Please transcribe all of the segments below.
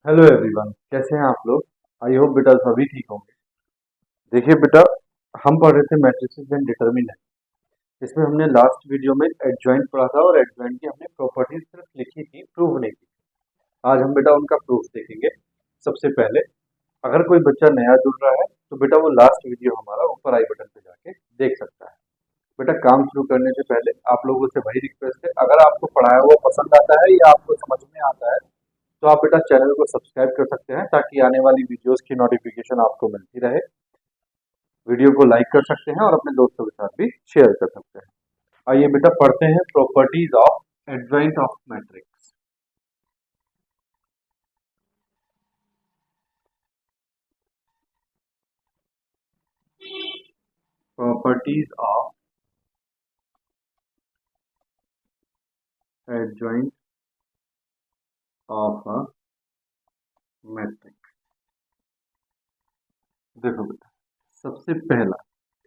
Hello everyone, कैसे हैं आप लोग। आई होप बेटा सभी ठीक होंगे। देखिए बेटा, हम पढ़ रहे थे मैट्रिसेस एंड डिटर्मिनेंट। इसमें हमने लास्ट वीडियो में एडजॉइंट पढ़ा था और एडजॉइंट की हमने प्रॉपर्टीज सिर्फ लिखी थी, प्रूव नहीं की। आज हम बेटा उनका प्रूफ देखेंगे। सबसे पहले अगर कोई बच्चा नया जुड़ रहा है तो बेटा वो लास्ट वीडियो हमारा ऊपर आई बटन पे जाके देख सकता है। बेटा काम शुरू करने से पहले आप लोगों से वही रिक्वेस्ट है, अगर आपको पढ़ाया हुआ पसंद आता है या आपको समझ में आता है तो आप बेटा चैनल को सब्सक्राइब कर सकते हैं ताकि आने वाली वीडियोस की नोटिफिकेशन आपको मिलती रहे। वीडियो को लाइक कर सकते हैं और अपने दोस्तों के साथ भी शेयर कर सकते हैं। आइए बेटा पढ़ते हैं properties of adjoint of matrix. Properties of adjoint of a matrix. देखो बेटा, सबसे पहला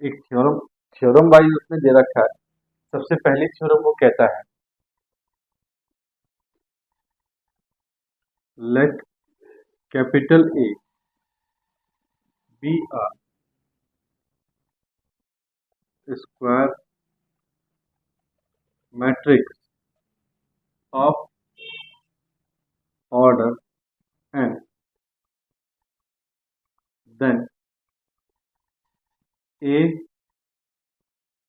एक थ्योरम थ्योरम वाइज उसने दे रखा है। सबसे पहली थ्योरम वो कहता है, late capital A B a square matrix of order n, then a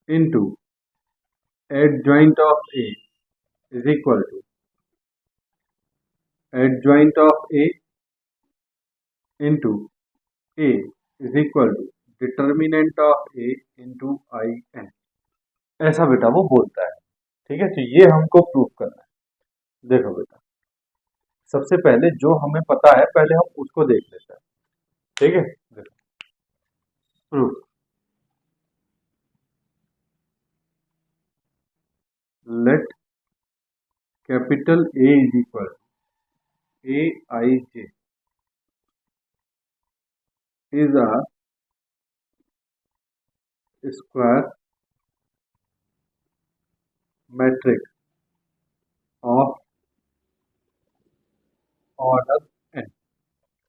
into adjoint of a is equal to adjoint of a into a is equal to determinant of a into I n। ऐसा बेटा वो बोलता है। ठीक है, तो ये हमको प्रूफ करना है। देखो बेटा, सबसे पहले जो हमें पता है पहले हम उसको देख लेते हैं। ठीक है, देखो proof, let capital A is equal to Aij is a square matrix of order n।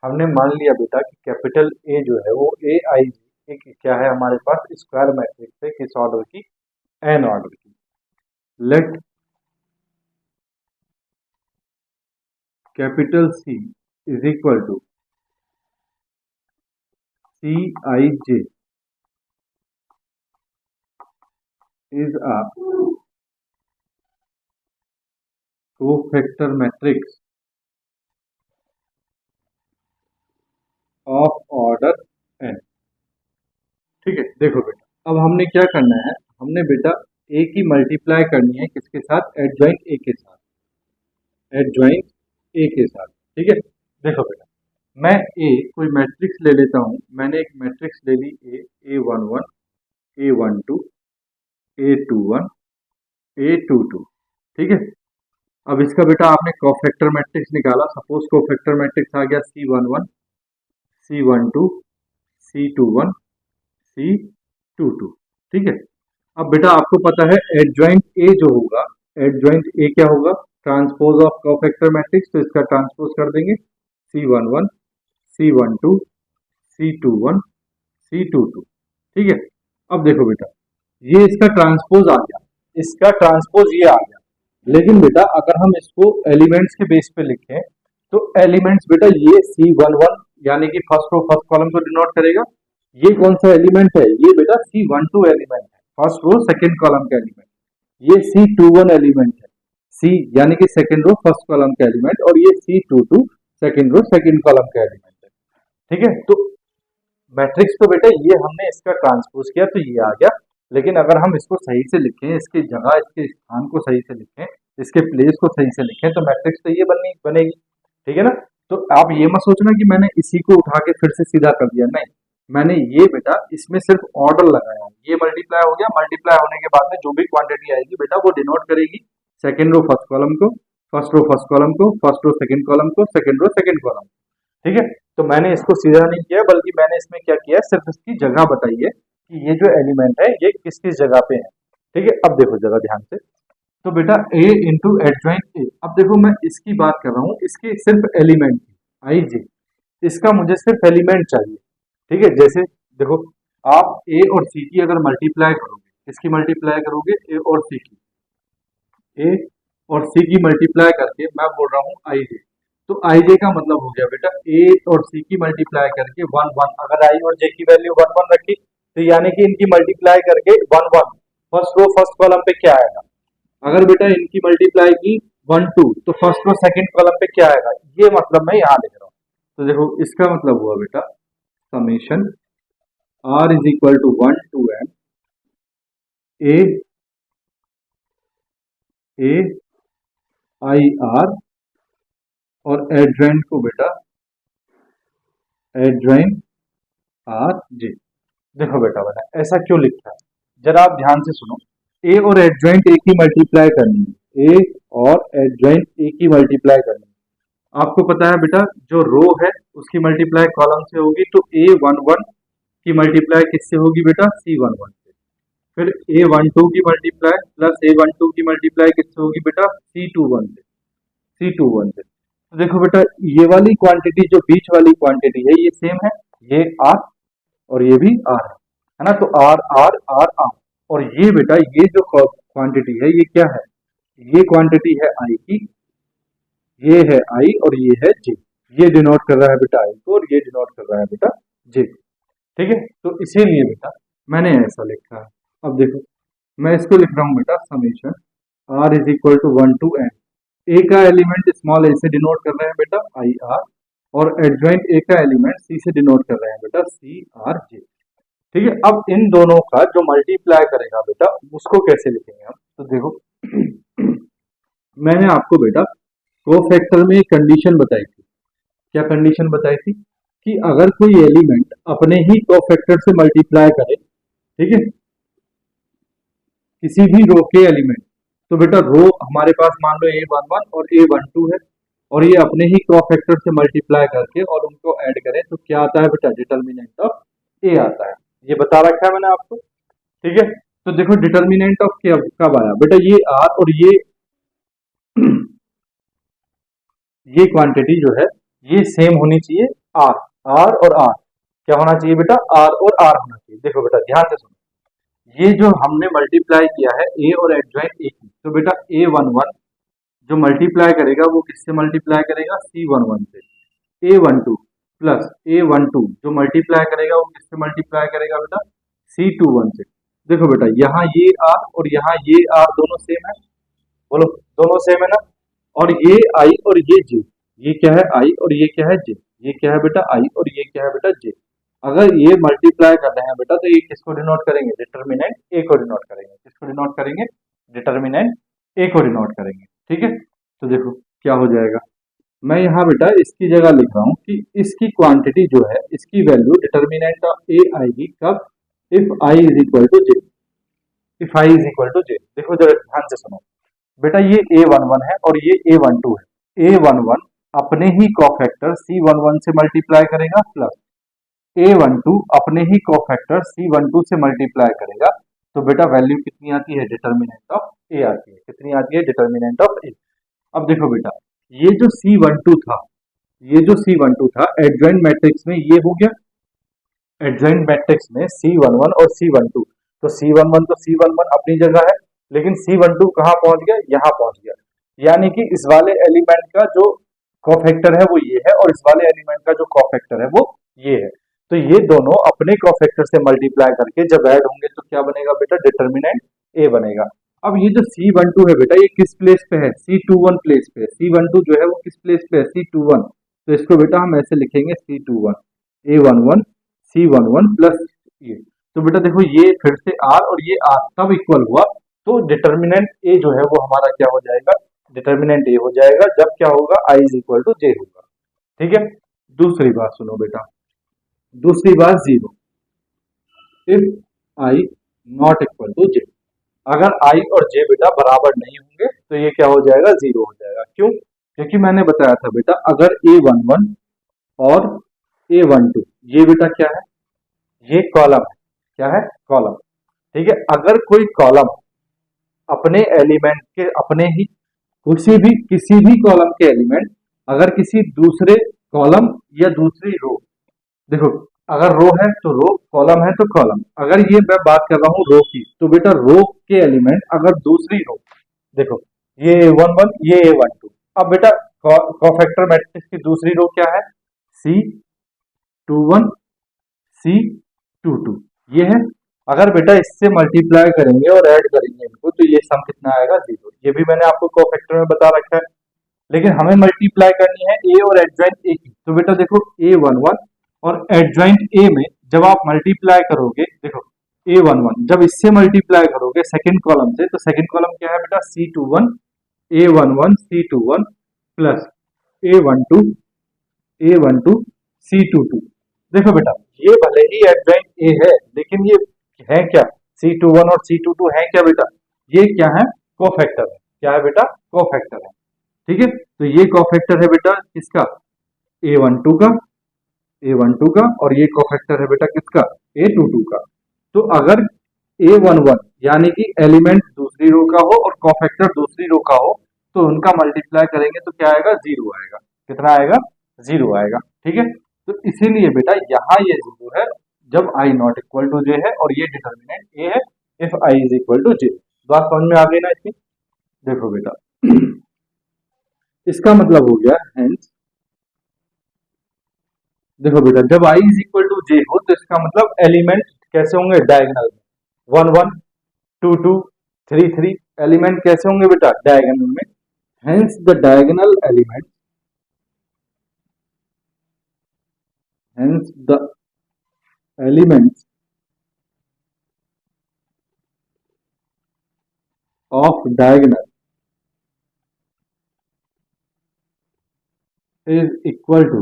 हमने मान लिया बेटा कि कैपिटल A जो है वो Aij एक क्या है हमारे पास, स्क्वायर मैट्रिक्स है। किस ऑर्डर की? n ऑर्डर की। Let capital C is equal to Cij is a cofactor matrix of order n। ठीक है, देखो बेटा, अब हमने क्या करना है, हमने बेटा a की मल्टीप्लाई करनी है किसके साथ? एडजॉइंट a के साथ, एडजॉइंट a के साथ। ठीक है, देखो बेटा, मैं a कोई मैट्रिक्स ले लेता हूं। मैंने एक मैट्रिक्स ले ली A11, A12, A21, A22। ठीक है, अब इसका बेटा आपने कोफैक्टर मैट्रिक्स निकाला। सपोज कोफैक्टर मैट्रिक्स आ गया C11, C12, C21, C22। ठीक है, अब बेटा आपको पता है एडजॉइंट ए जो होगा, एडजॉइंट ए क्या होगा? Transpose of cofactor matrix. तो इसका ट्रांसपोज कर देंगे C11, C12, C21, C22। ठीक है, अब देखो बेटा, ये इसका ट्रांसपोज आ गया, इसका ट्रांसपोज ये आ गया। लेकिन बेटा अगर हम इसको एलिमेंट्स के बेस पे लिखें तो एलिमेंट्स बेटा ये C11 यानी कि फर्स्ट रो फर्स्ट कॉलम को डिनोट करेगा। ये कौन सा एलिमेंट है? ये बेटा C12 एलिमेंट है, फर्स्ट रो सेकंड कॉलम का एलिमेंट। ये C21 एलिमेंट है, C यानी कि सेकंड रो फर्स्ट कॉलम का एलिमेंट, और ये C22 second row second column का एलिमेंट है। ठीक है, तो मैट्रिक्स तो बेटा ये हमने इसका ट्रांसपोज किया तो ये आ गया। लेकिन अगर हम इसको सही से लिखें, इसकी जगह इसके स्थान को सही से लिखें, इसके प्लेस को सही से लिखें तो मैट्रिक्स तो ये बनेगी। ठीक है ना, तो आप ये मत सोचना कि मैंने इसी को उठा के फिर से सीधा कर दिया, नहीं, मैंने ये बेटा इसमें सिर्फ ऑर्डर लगाया। ये मल्टीप्लाई हो गया, मल्टीप्लाई होने के बाद में जो भी क्वांटिटी आएगी बेटा वो डिनोट करेगी सेकंड रो फर्स्ट कॉलम को, फर्स्ट रो फर्स्ट कॉलम को, फर्स्ट रो सेकंड कॉलम को, सेकंड रो सेकंड कॉलम। ठीक है, तो मैंने इसको सीधा नहीं किया बल्कि मैंने इसमें क्या किया, सिर्फ इसकी जगह बताई है कि ये जो एलिमेंट है ये किस किस जगह पे है। ठीक है, अब देखो जरा ध्यान से, तो बेटा a इंटू एडजॉइंट ए। अब देखो मैं इसकी बात कर रहा हूँ, इसके सिर्फ एलिमेंट की। आई जे, इसका मुझे सिर्फ एलिमेंट चाहिए। ठीक है, जैसे देखो आप ए और सी की अगर मल्टीप्लाई करोगे, किसकी मल्टीप्लाई करोगे, ए और सी की, ए और सी की मल्टीप्लाई करके मैं बोल रहा हूँ आई जे, तो आई जे का मतलब हो गया बेटा ए और सी की मल्टीप्लाई करके वन वन, अगर आई और जे की वैल्यू वन वन रखी तो यानी कि इनकी मल्टीप्लाई करके one one, first row first column पे क्या आएगा, अगर बेटा इनकी मल्टीप्लाई की वन टू तो फर्स्ट रो सेकंड कॉलम पे क्या आएगा, ये मतलब मैं यहाँ लिख रहा हूँ। तो देखो इसका मतलब हुआ बेटा summation R is equal to one to N A A I R और एडजॉइंट को बेटा एडजॉइंट आर जे। देखो बेटा बेटा ऐसा क्यों लिखा है, जरा आप ध्यान से सुनो। ए और एडजॉइंट ए की मल्टीप्लाई करनी है, ए और एडजॉइंट ए की मल्टीप्लाई करनी है। आपको पता है बेटा जो रो है उसकी मल्टीप्लाई कॉलम से होगी, तो ए वन वन की मल्टीप्लाई किससे होगी बेटा, सी वन वन से। फिर ए वन टू की मल्टीप्लाई प्लस ए वन टू की मल्टीप्लाई किससे होगी बेटा, सी टू वन से, सी टू वन से। तो देखो बेटा ये वाली क्वांटिटी जो बीच वाली क्वांटिटी है ये सेम है, ये आर और ये भी आर है ना, तो आर आर आर आर, और ये बेटा ये जो क्वांटिटी है ये क्या है, ये क्वांटिटी है आई की, ये है आई और ये है जे, ये डिनोट कर रहा है बेटा आई को और ये डिनोट कर रहा है बेटा जे। ठीक है, तो इसीलिए बेटा मैंने ऐसा लिखा है। अब देखो मैं इसको लिख रहा हूँ बेटा summation R is equal to one to N, A का एलिमेंट स्मॉल ए से डिनोट कर रहे हैं बेटा आई आर, और एडजॉइंट ए का एलिमेंट सी से डिनोट कर रहे हैं बेटा सी आर जे। ठीक है, अब इन दोनों का जो मल्टीप्लाई करेगा बेटा उसको कैसे लिखेंगे हम, तो देखो मैंने आपको बेटा कोफैक्टर में एक कंडीशन बताई थी, क्या कंडीशन बताई थी कि अगर कोई एलिमेंट अपने ही कोफैक्टर से मल्टीप्लाई करे, ठीक है, किसी भी रो के एलिमेंट, तो बेटा रो हमारे पास मान लो ए वन वन और ए वन टू है, और ये अपने ही कोफैक्टर से मल्टीप्लाई करके और उनको ऐड करें तो क्या आता है बेटा, डिटर्मिनेंट ऑफ ए आता है। ये बता रखा है मैंने आपको। ठीक है, तो देखो डिटर्मिनेंट ऑफ कब आया बेटा, ये आर और ये क्वांटिटी जो है ये सेम होनी चाहिए, आर आर और आर क्या होना चाहिए बेटा, आर और आर होना चाहिए। देखो बेटा ध्यान से सुनो, ये जो हमने मल्टीप्लाई किया है ए और एडजॉइंट ए की, तो बेटा ए वन वन जो मल्टीप्लाई करेगा वो किससे मल्टीप्लाई करेगा, सी वन वन से, ए वन टू प्लस ए वन टू जो मल्टीप्लाई करेगा वो किससे मल्टीप्लाई करेगा बेटा, सी टू वन से। देखो बेटा यहाँ ये आर और यहाँ ये आर दोनों सेम है, बोलो दोनों सेम है ना, और ये आई और ये जे, ये क्या है आई और ये क्या है जे, ये क्या है बेटा आई और ये क्या है बेटा जे। अगर ये मल्टीप्लाई कर रहे हैं बेटा तो ये किसको डिनोट करेंगे, डिटर्मिनेंट ए को डिनोट करेंगे, किसको डिनोट करेंगे, डिटर्मिनेंट ए को डिनोट करेंगे। ठीक है, तो देखो क्या हो जाएगा, मैं यहाँ बेटा इसकी जगह लिख रहा हूँ कि इसकी क्वांटिटी जो है इसकी वैल्यू डिटर्मिनेंट ऑफ ए आएगी कब, if I is equal to J, if I is equal to J. देखो जरा ध्यान से सुनो बेटा, ये ए वन वन है और ये ए वन टू है, ए वन वन अपने ही कोफैक्टर सी वन वन से मल्टीप्लाई करेगा प्लस ए वन टू अपने ही कोफैक्टर सी वन टू से मल्टीप्लाई करेगा, तो बेटा वैल्यू कितनी आती है, डिटर्मिनेंट ऑफ ए आती है, कितनी आती है, डिटर्मिनेंट ऑफ ए। अब देखो बेटा ये जो सी वन टू था, ये जो सी वन टू था एडजॉइंट मैट्रिक्स में ये हो गया, एडजॉइंट मैट्रिक्स में सी वन वन और सी वन टू, तो सी वन वन तो सी वन वन अपनी जगह है, लेकिन सी वन टू कहाँ पहुंच गया, यहाँ पहुंच गया, यानी कि इस वाले एलिमेंट का जो कोफैक्टर है वो ये है और इस वाले एलिमेंट का जो कोफैक्टर है वो ये है, तो ये दोनों अपने कोफैक्टर से मल्टीप्लाई करके जब ऐड होंगे तो क्या बनेगा बेटा, डिटर्मिनेंट ए बनेगा। अब ये जो सी वन टू है बेटा ये किस प्लेस पे है, सी टू वन प्लेस पे, सी वन टू जो है वो किस प्लेस पे है, सी टू वन, तो इसको बेटा हम ऐसे लिखेंगे C two one A one one C one one plus ये, तो बेटा देखो ये फिर से आर और ये आर तब इक्वल हुआ, तो डिटर्मिनेंट ए जो है वो हमारा क्या हो जाएगा, डिटर्मिनेंट ए हो जाएगा जब क्या होगा, I is equal to J होगा। ठीक है, दूसरी बात सुनो बेटा, दूसरी बात zero, if I not equal to J, अगर आई और जे बेटा बराबर नहीं होंगे तो ये क्या हो जाएगा, जीरो हो जाएगा। क्यों, क्योंकि मैंने बताया था बेटा अगर ए वन वन और ए वन टू ये बेटा क्या है, ये कॉलम है, क्या है, कॉलम। ठीक है, अगर कोई कॉलम अपने एलिमेंट के अपने ही किसी भी कॉलम के एलिमेंट अगर किसी दूसरे कॉलम या दूसरी रो। देखो, अगर रो है तो रो, कॉलम है तो कॉलम। अगर ये मैं बात कर रहा हूँ रो की, तो बेटा रो के एलिमेंट अगर दूसरी रो, देखो ये A11 ये A12। अब बेटा कोफैक्टर मैट्रिक्स की दूसरी रो क्या है? C21 C22, ये है। अगर बेटा इससे मल्टीप्लाई करेंगे और ऐड करेंगे इनको, तो ये सम कितना आएगा? 0। ये भी मैंने आपको कोफैक्टर में बता रखा है। लेकिन हमें मल्टीप्लाई करनी है ए और एडजॉइंट ए की, तो बेटा देखो A11 और एडजॉइंट ए में जब आप मल्टीप्लाई करोगे, देखो A11 जब इससे मल्टीप्लाई करोगे सेकंड कॉलम से, तो सेकंड कॉलम क्या है बेटा? C21 A11 C21 plus A12 A12 C22। देखो बेटा, ये भले ही एडजॉइंट ए है, लेकिन ये है क्या? C21 और C22 है क्या बेटा? ये क्या है? कोफैक्टर है। क्या है बेटा? कोफैक्टर है। ठीक है, तो ये कोफैक्टर है बेटा किसका? A12 का, A12 का, और ये कोफैक्टर है बेटा किसका? A22 का। तो अगर A11 यानी कि एलिमेंट दूसरी रो का हो और कोफैक्टर दूसरी रो का हो, तो उनका मल्टीप्लाई करेंगे तो क्या आएगा? 0 आएगा। कितना आएगा? 0 आएगा। ठीक है, तो इसीलिए बेटा यहाँ ये 0 है जब i not equal to j है, और ये डिटर्मिनेंट a है if i is equal to j। बात समझ में आ गई ना इसकी? देखो बेटा, इसका मतलब हो गया हेंस, देखो बेटा जब i is equal to j हो, तो इसका मतलब एलिमेंट कैसे होंगे? डायगोनल में 1 1 2 2 3 3 एलिमेंट कैसे होंगे बेटा? डायगोनल में। Hence the diagonal element, hence the elements of diagonal is equal to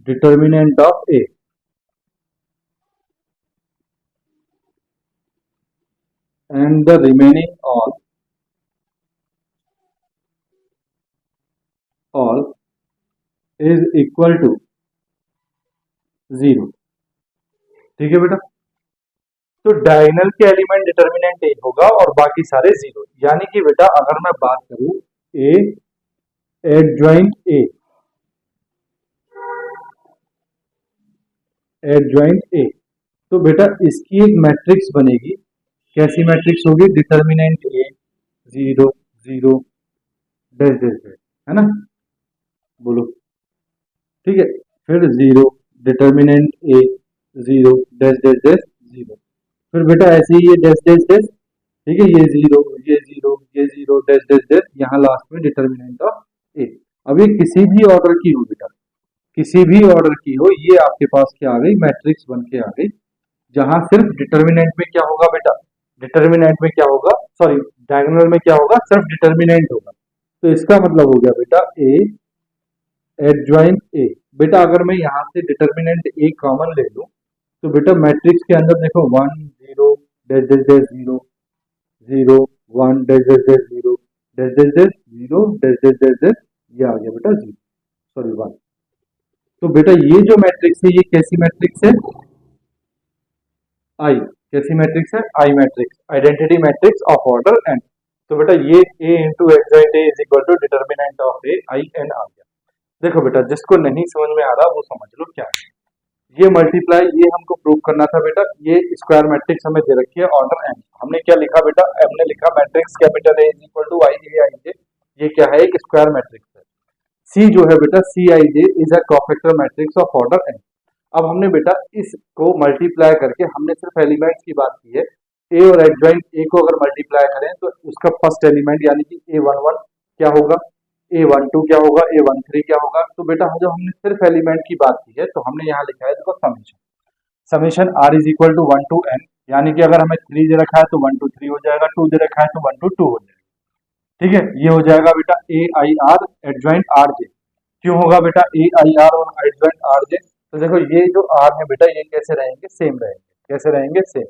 determinant of A, and the remaining all is equal to 0। ठीक है बेटा, तो डायगोनल के एलिमेंट डिटर्मिनेंट ए होगा और बाकी सारे 0। यानी कि बेटा अगर मैं बात करूं ए एडजॉइंट ए, एडजॉइंट ए, तो बेटा इसकी एक मैट्रिक्स बनेगी। कैसी मैट्रिक्स होगी? डिटर्मिनेंट ए 0 0 डैश डैश डैश, है ना? बोलो। ठीक है, फिर 0 डिटर्मिनेंट ए 0 डैश डैश डैश 0, फिर बेटा ऐसे ही ये डैश डैश डैश। ठीक है, ये 0 ये 0 ये 0 डैश डैश डैश, यहाँ लास्ट में डिटर्मिनेंट ऑफ ए। अब ये किसी भी ऑर्डर की हो बेटा, किसी भी ऑर्डर की हो, ये आपके पास क्या आ गई? मैट्रिक्स बन के आ गई, जहां सिर्फ डिटर्मिनेंट में क्या होगा बेटा? डिटर्मिनेंट में क्या होगा? सॉरी, डायगोनल में क्या होगा? सिर्फ डिटर्मिनेंट होगा। तो इसका मतलब हो गया बेटा ए एडजॉइंट ए। बेटा अगर मैं यहाँ से डिटर्मिनेंट ए कॉमन ले लूं, तो बेटा मैट्रिक्स के अंदर देखो 1 0 dash dash dash 0 0 1 dash dash dash 0 dash dash dash 0 dash dash dash dash, ये आ गया बेटा 0, सॉरी 1। तो बेटा ये जो मैट्रिक्स है, ये कैसी मैट्रिक्स है? आई। कैसी मैट्रिक्स है? I matrix, identity matrix of order N. तो बेटा ये A into adjoint A is equal to determinant of A I N आ गया। देखो बेटा जिसको नहीं समझ में आ रहा वो समझ लो क्या है। ये मल्टीप्लाई, ये हमको प्रूव करना था बेटा। ये स्क्वायर मैट्रिक्स हमें दे रखी है ऑर्डर एन। हमने क्या लिखा बेटा? हमने लिखा matrix capital A is equal to I A I J. ये क्या है? एक स्क्वायर मैट्रिक्स है। सी जो है बेटा C I J is a cofactor matrix of order N. अब हमने बेटा इसको मल्टीप्लाई करके, हमने सिर्फ एलिमेंट्स की बात की है। ए और एडजॉइंट ए को अगर मल्टीप्लाई करें तो उसका फर्स्ट एलिमेंट यानी कि A11 क्या होगा? A12 क्या होगा? A13 क्या होगा? तो बेटा जो हमने सिर्फ एलिमेंट की बात की है, तो हमने यहाँ लिखा है देखो summation, summation r is equal to 1 to n। यानी कि अगर हमें 3 दे रखा है तो 1 टू 3 हो जाएगा, 2 दे रखा है तो 1 टू 2 हो जाएगा। ठीक है, ये हो जाएगा बेटा A I R adjoint R J. क्यों होगा बेटा ए आई आर और एडजॉइंट आर जे? तो देखो ये जो आर है बेटा, ये कैसे रहेंगे? सेम रहेंगे। कैसे रहेंगे? सेम।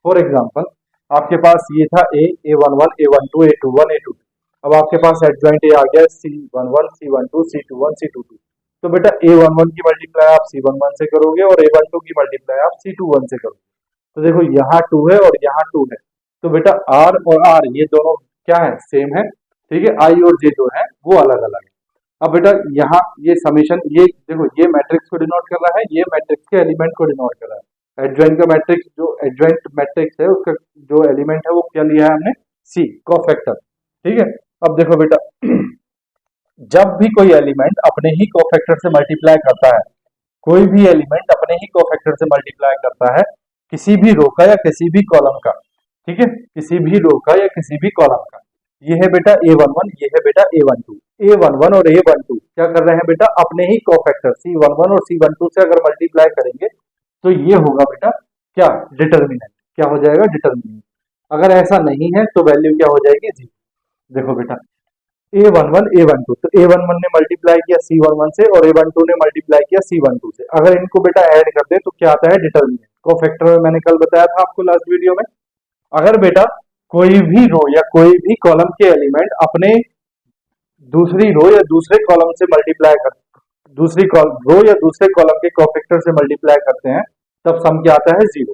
फॉर एग्जाम्पल आपके पास ये था A11 A12 A21 A22। अब आपके पास एडजॉइंट ए आ गया C11 C12 C21 C22। तो बेटा A11 की मल्टीप्लाई आप C11 से करोगे और A12 की मल्टीप्लाई आप C21 से करोगे। तो देखो यहाँ 2 है और यहाँ 2 है, तो बेटा R और R ये दोनों क्या है? सेम है। ठीक है, I और J जो है वो अलग अलग है। अब बेटा यहाँ ये समेशन, ये देखो ये मैट्रिक्स को डिनोट कर रहा है, ये मैट्रिक्स के एलिमेंट को डिनोट कर रहा है। एडजॉइंट का मैट्रिक्स, जो एडजॉइंट मैट्रिक्स है उसका जो एलिमेंट है वो क्या लिया है हमने, सी कोफैक्टर। ठीक है, अब देखो बेटा जब भी कोई एलिमेंट अपने ही कोफैक्टर से मल्टीप्लाई करता है, कोई भी एलिमेंट अपने ही कोफैक्टर से मल्टीप्लाई करता है किसी भी रो का या किसी भी कॉलम का, ठीक है, किसी भी रो का या किसी भी कॉलम का। ये है बेटा A11, ये है बेटा A12। A11 और A12 क्या कर रहे हैं बेटा, अपने ही कोफैक्टर C11 और C12 से अगर मल्टीप्लाई करेंगे तो ये होगा बेटा क्या, डिटर्मिनेंट। क्या हो जाएगा, डिटर्मिनेंट। अगर ऐसा नहीं है तो वैल्यू क्या हो जाएगी, जीरो। देखो बेटा A11 A12, तो A11 ने मल्टीप्लाई किया C11 से और A12 ने मल्टीप्लाई किया C12 से, अगर इनको बेटा ऐड कर दे तो क्या आता है, डिटर्मिनेंट। कोफैक्टर में मैंने कल बताया था आपको लास्ट वीडियो में, अगर बेटा कोई भी रो या कोई भी कॉलम के एलिमेंट अपने दूसरी रो या दूसरे कॉलम से मल्टीप्लाई कर, दूसरी रो या दूसरे कॉलम के कोफैक्टर से मल्टीप्लाई करते हैं, तब सम क्या आता है, जीरो।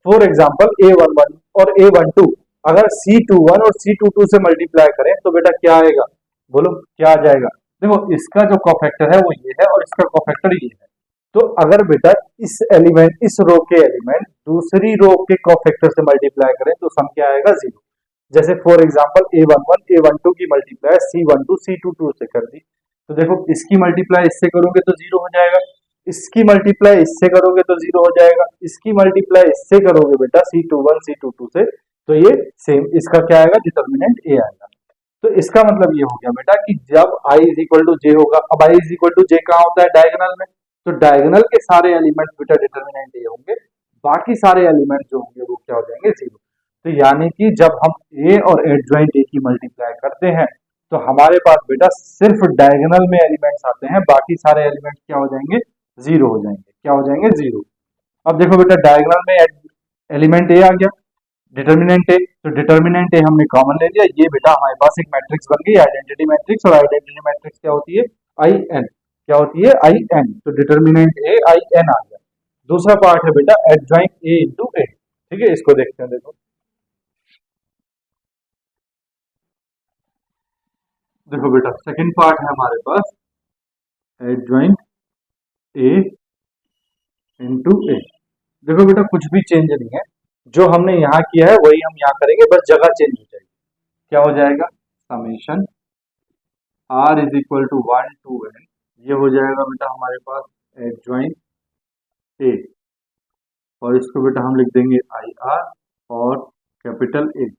फॉर एग्जाम्पल A11 और A12 अगर C21 और C22 से मल्टीप्लाई करें तो बेटा क्या आएगा, बोलो क्या आ जाएगा। देखो इसका जो कोफैक्टर है वो ये है और इसका कोफैक्टर ये है, तो अगर बेटा इस एलिमेंट, इस रो के एलिमेंट दूसरी रो के कोफैक्टर से मल्टीप्लाई करें तो सम क्या आएगा, जीरो। जैसे फॉर एग्जांपल A11 A12 की मल्टीप्लाई C12 C22 से कर दी, तो देखो इसकी मल्टीप्लाई इससे करोगे तो जीरो हो जाएगा, इसकी मल्टीप्लाई इससे करोगे तो जीरो हो जाएगा, इसकी मल्टीप्लाई इससे करोगे बेटा C21 C22 से, तो ये सेम, इसका क्या आएगा, डिटर्मिनेंट A आएगा। तो इसका मतलब ये हो गया बेटा कि जब I is equal to J होगा, अब I इज इक्वल टू जे कहाँ होता है, डायगोनल में, तो डायगोनल के सारे एलिमेंट्स बेटा डिटर्मिनेंट ए होंगे, बाकी सारे एलिमेंट जो होंगे वो क्या हो जाएंगे, जीरो। तो यानी कि जब हम ए और एडजॉइंट ए की मल्टीप्लाई करते हैं तो हमारे पास बेटा सिर्फ डायगोनल में एलिमेंट्स आते हैं, बाकी सारे एलिमेंट्स क्या हो जाएंगे, जीरो हो जाएंगे। क्या हो जाएंगे, जीरो। अब देखो बेटा डायगोनल में एलिमेंट ए आ गया, डिटर्मिनेंट ए, तो डिटर्मिनेंट ए हमने कॉमन ले लिया, ये बेटा हमारे पास एक मैट्रिक्स बन गई आइडेंटिटी मैट्रिक्स, और आइडेंटिटी मैट्रिक्स क्या होती है, आई एन। क्या होती है, आई एन, तो डिटर्मिनेंट ए आई एन आ गया। दूसरा पार्ट है बेटा एडजॉइंट ए इंटू ए, ठीक है, इसको देखते हैं। देखो देखो बेटा सेकंड पार्ट है हमारे पास एडजॉइंट ए इंटू ए। देखो बेटा कुछ भी चेंज नहीं है, जो हमने यहाँ किया है वही हम यहाँ करेंगे, बस जगह चेंज हो जाएगी। क्या हो जाएगा, summation R is equal to 1 to N, ये हो जाएगा बेटा हमारे पास एडजॉइंट ए, और इसको बेटा हम लिख देंगे आई आर, और कैपिटल ए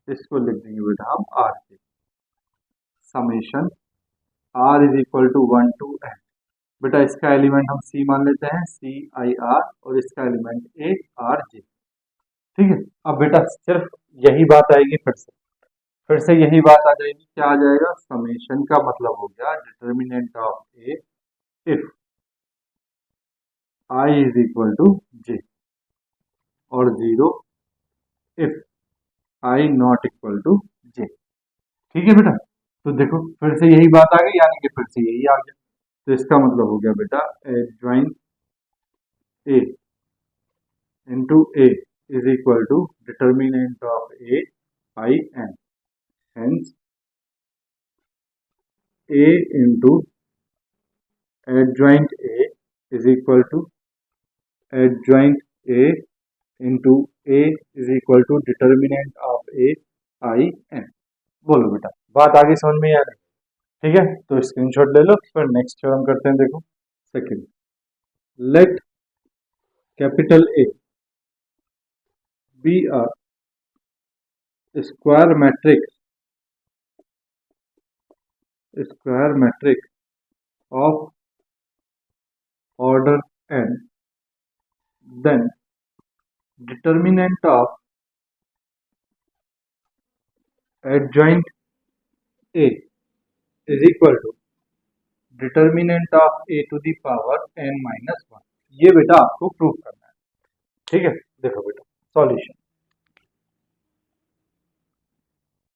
इसको लिख देंगे बेटा हम आर के, summation R is equal to 1 to N. बेटा इसका एलिमेंट हम सी मान लेते हैं, सी आई आर, और इसका एलिमेंट ए आर जे। ठीक है, अब बेटा सिर्फ यही बात आएगी, फिर से यही बात आ जाएगी, क्या आ जाएगा, समेशन का मतलब हो गया determinant of A if I is equal to J, और zero if I not equal to J. ठीक है बेटा, तो देखो फिर से यही बात आ गई, यानी कि फिर से यही आ गया, तो इसका मतलब हो गया बेटा adjoint A into A is equal to determinant of A I N, hence A into adjoint A is equal to adjoint A into A is equal to determinant of A I N. बोलो बेटा बात आगे समझ में आ रही है, ठीक है, तो स्क्रीनशॉट ले लो, फिर नेक्स्ट थ्योरम करते हैं। देखो second, late capital A B a square matrix of order n, then determinant of adjoint a is equal to determinant of a to the power n minus 1। ये बेटा आपको प्रूव करना है, ठीक है। देखो बेटा सॉल्यूशन,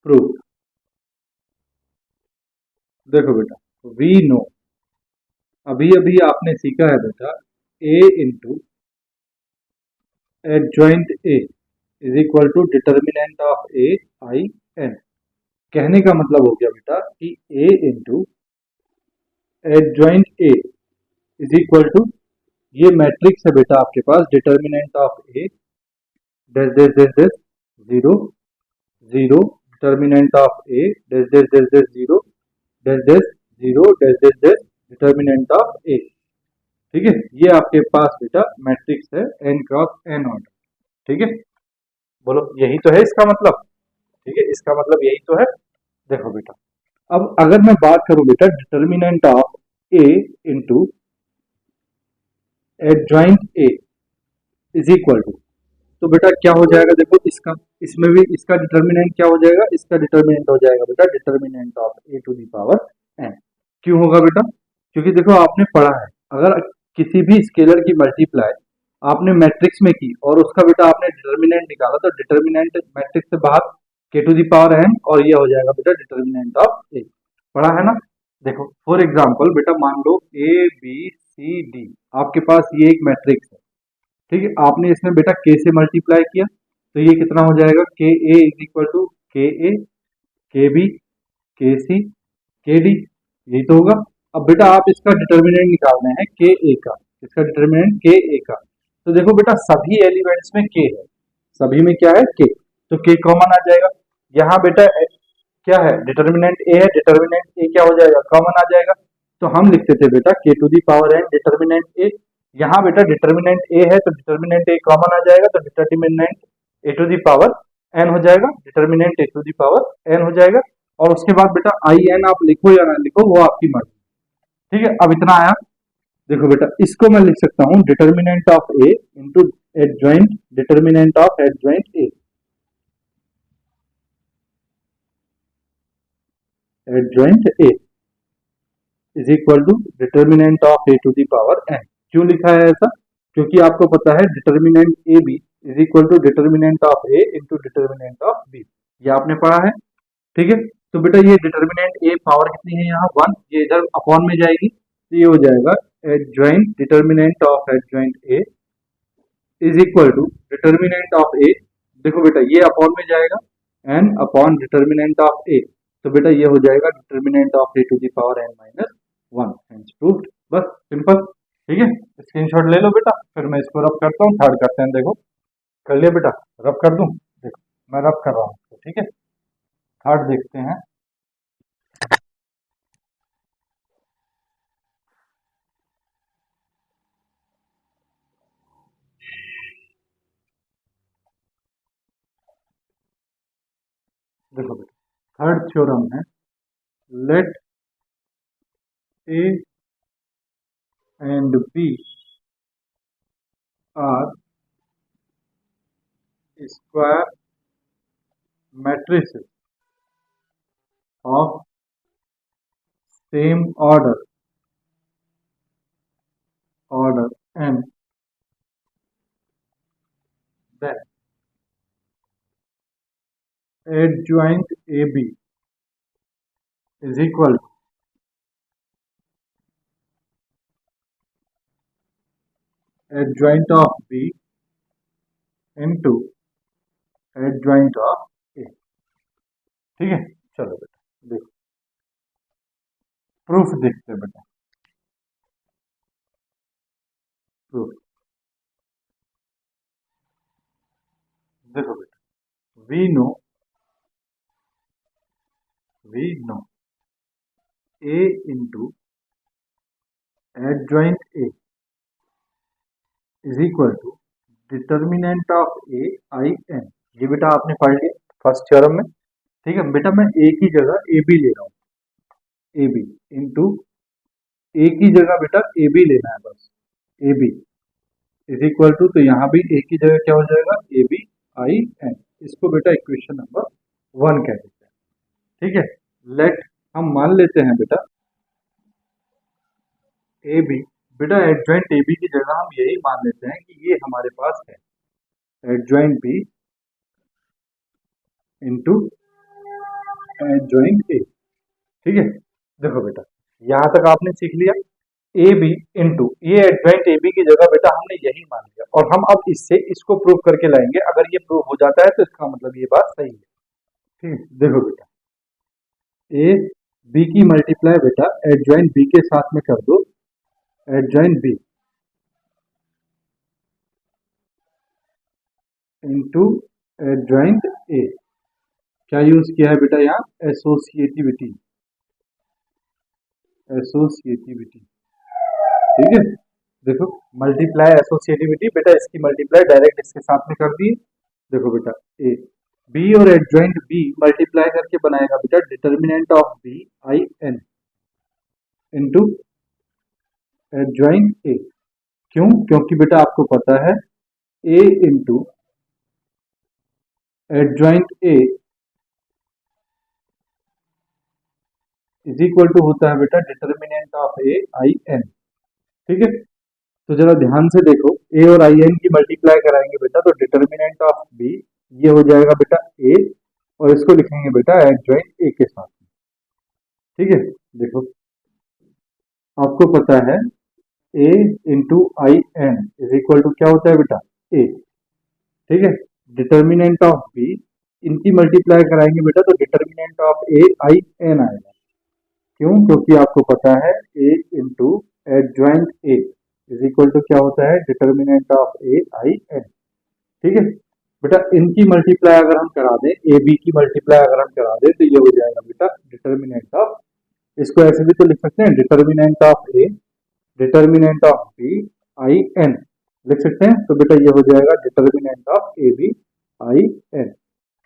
प्रूफ। देखो बेटा वी नो, अभी अभी आपने सीखा है बेटा a into adjoint A is equal to determinant of A I N. कहने का मतलब हो गया बेटा कि a into adjoint A is equal to, ये मैट्रिक्स है बेटा आपके पास, determinant of A dash dash dash dash zero zero, determinant of A dash dash dash dash zero dash dash zero dash dash dash, determinant of A. ठीक है, ये आपके पास बेटा मैट्रिक्स है n क्रॉस n ऑर्डर। ठीक है, बोलो यही तो है इसका मतलब। ठीक है, इसका मतलब यही तो है। देखो बेटा, अब अगर मैं बात करूं बेटा determinant of A into adjoint A is equal to, तो बेटा क्या हो जाएगा, देखो इसका, इसमें भी इसका डिटर्मिनेंट क्या हो जाएगा, इसका डिटर्मिनेंट हो जाएगा बेटा determinant of A to the power N. क्यों होगा बेटा, क्योंकि देखो आपने पढ़ा है, अगर किसी भी स्केलर की मल्टीप्लाई आपने मैट्रिक्स में की और उसका बेटा आपने डिटर्मिनेंट निकाला, तो डिटर्मिनेंट मैट्रिक्स से बाहर के टू द पावर एन, और ये हो जाएगा बेटा डिटर्मिनेंट ऑफ ए। पढ़ा है ना। देखो फॉर एग्जाम्पल बेटा, मान लो ए बी सी डी, आपके पास ये एक मैट्रिक्स है। ठीक है, आपने इसमें बेटा के से मल्टीप्लाई किया, तो ये कितना हो जाएगा, के ए इज इक्वल टू के ए, के बी, के सी, के डी, यही तो होगा। अब बेटा आप इसका डिटर्मिनेंट निकालना है के ए का, इसका डिटर्मिनेंट के ए का। तो देखो बेटा सभी एलिमेंट्स में के है, सभी में क्या है के, तो के कॉमन आ जाएगा। यहाँ बेटा क्या है, डिटर्मिनेंट ए है, डिटर्मिनेंट ए क्या हो जाएगा, कॉमन आ जाएगा। तो हम लिखते थे बेटा K to the power N determinant A. यहाँ बेटा डिटर्मिनेंट ए है तो डिटर्मिनेंट ए कॉमन आ जाएगा, तो determinant A to the power N हो जाएगा, determinant A to the power N हो जाएगा। और उसके बाद बेटा आई एन आप लिखो या ना लिखो वो आपकी मर्जी। ठीक है, अब इतना आया। देखो बेटा इसको मैं लिख सकता हूँ determinant of A into adjoint determinant of adjoint A, adjoint A is equal to determinant of A to the power N. क्यों लिखा है ऐसा, क्योंकि आपको पता है determinant A B is equal to determinant of A into determinant of B, ये आपने पढ़ा है। ठीक है, तो बेटा ये डिटर्मिनेंट ए पावर कितनी है यहाँ 1, ये इधर अपॉन में जाएगी, तो ये हो जाएगा adjoint determinant of adjoint A is equal to determinant of A. देखो बेटा ये अपॉन में जाएगा, N upon determinant of A, तो बेटा ये हो जाएगा determinant of A to the power N minus 1। Hence proved, बस सिंपल। ठीक है, स्क्रीनशॉट ले लो बेटा, फिर मैं इसको रब करता हूँ, थर्ड करते हैं। देखो कर लिया बेटा, रब कर दूं, देखो मैं रब कर रहा हूँ। ठीक है, थर्ड देखते हैं। देखो बेटा थर्ड थ्योरम है, let A and B are square matrices of same order n, then adjoint AB is equal to adjoint of B into adjoint of A। ठीक है, चलो बेटा देखो प्रूफ देखते हैं बेटा, प्रूफ देखो बेटा, we know A into adjoint A is equal to determinant of A I N. ये बेटा आपने पढ़ लिया फर्स्ट थ्योरम में। ठीक है बेटा, मैं ए की जगह ए बी ले रहा हूँ, ए बी इंटू ए की जगह बेटा ए बी लेना है, बस A B is equal to, तो यहाँ भी ए की जगह क्या हो जाएगा, ए बी आई एन। इसको बेटा इक्वेशन नंबर 1 कह देते हैं। ठीक है, लेट हम मान लेते हैं बेटा ए बी, बेटा एडजॉइंट ए बी की जगह हम यही मान लेते हैं कि ये हमारे पास है adjoint B into adjoint A. ठीक है, देखो बेटा यहाँ तक आपने सीख लिया, ए बी इंटू ये एडजॉइंट ए बी की जगह बेटा हमने यही मान लिया, और हम अब इससे इसको प्रूव करके लाएंगे। अगर ये प्रूव हो जाता है तो इसका मतलब ये बात सही है। ठीक है, देखो बेटा ए बी की मल्टीप्लाई बेटा एडजॉइंट बी के साथ में कर दो, adjoint B into adjoint A. क्या यूज किया है बेटा यहाँ? Associativity, associativity. ठीक है, देखो मल्टीप्लाई एसोसिएटिविटी बेटा, इसकी मल्टीप्लाई डायरेक्ट इसके साथ में कर दी। देखो बेटा ए बी और एडजॉइंट बी मल्टीप्लाई करके बनाएगा बेटा determinant of B I N into adjoint A. क्यों? क्योंकि बेटा आपको पता है A into adjoint A is equal to होता है बेटा determinant of A I N. ठीक है, तो जरा ध्यान से देखो, ए और आई एन की मल्टीप्लाई कराएंगे बेटा तो डिटर्मिनेंट ऑफ बी ये हो जाएगा बेटा ए, और इसको लिखेंगे बेटा एडजॉइंट ए के साथ में। ठीक है, देखो आपको पता है A into I N is equal to क्या होता है बेटा ए। ठीक है, डिटर्मिनेंट ऑफ बी इनकी मल्टीप्लाई कराएंगे बेटा तो determinant of A I N आएगा। क्यों? क्योंकि आपको पता है A into adjoint A is equal to क्या होता है determinant of A I N. ठीक है बेटा, इनकी मल्टीप्लाई अगर हम करा दें, ए बी की मल्टीप्लाई अगर हम करा दें तो ये हो जाएगा बेटा डिटर्मिनेंट ऑफ, इसको ऐसे भी तो लिख सकते हैं determinant of A determinant of B I N लिख सकते हैं। तो बेटा ये हो जाएगा determinant of A B I N.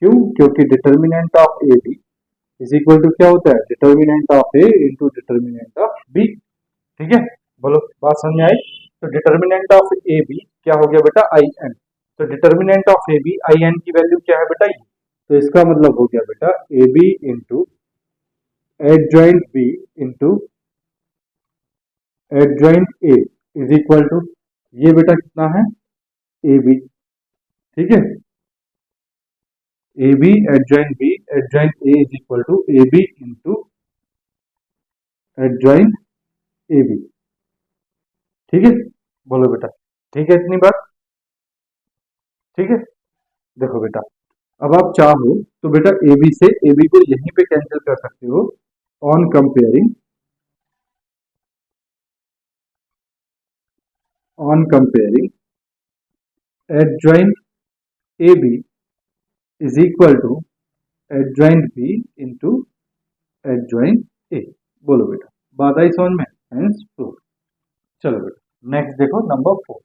क्यों? क्योंकि determinant of A B is equal to क्या होता है determinant of A into determinant of B. ठीक है, बोलो बात समझ में आई? तो डिटर्मिनेंट ऑफ ए बी क्या हो गया बेटा आई एन, तो determinant of A B I N की वैल्यू क्या है बेटा ये, तो इसका मतलब हो गया बेटा A B into adjoint B into adjoint A is equal to ये बेटा कितना है ए बी। ठीक है, A B adjoint A is equal to A B into adjoint A B. ठीक है, बोलो बेटा ठीक है इतनी बात? ठीक है, देखो बेटा अब आप चाहो तो बेटा ए बी से ए बी को यहीं पे कैंसिल कर सकते हो on comparing adjoint A B is equal to adjoint B into adjoint A. बोलो बेटा बात आई समझ में? Hence proof. चलो बेटा नेक्स्ट देखो नंबर 4।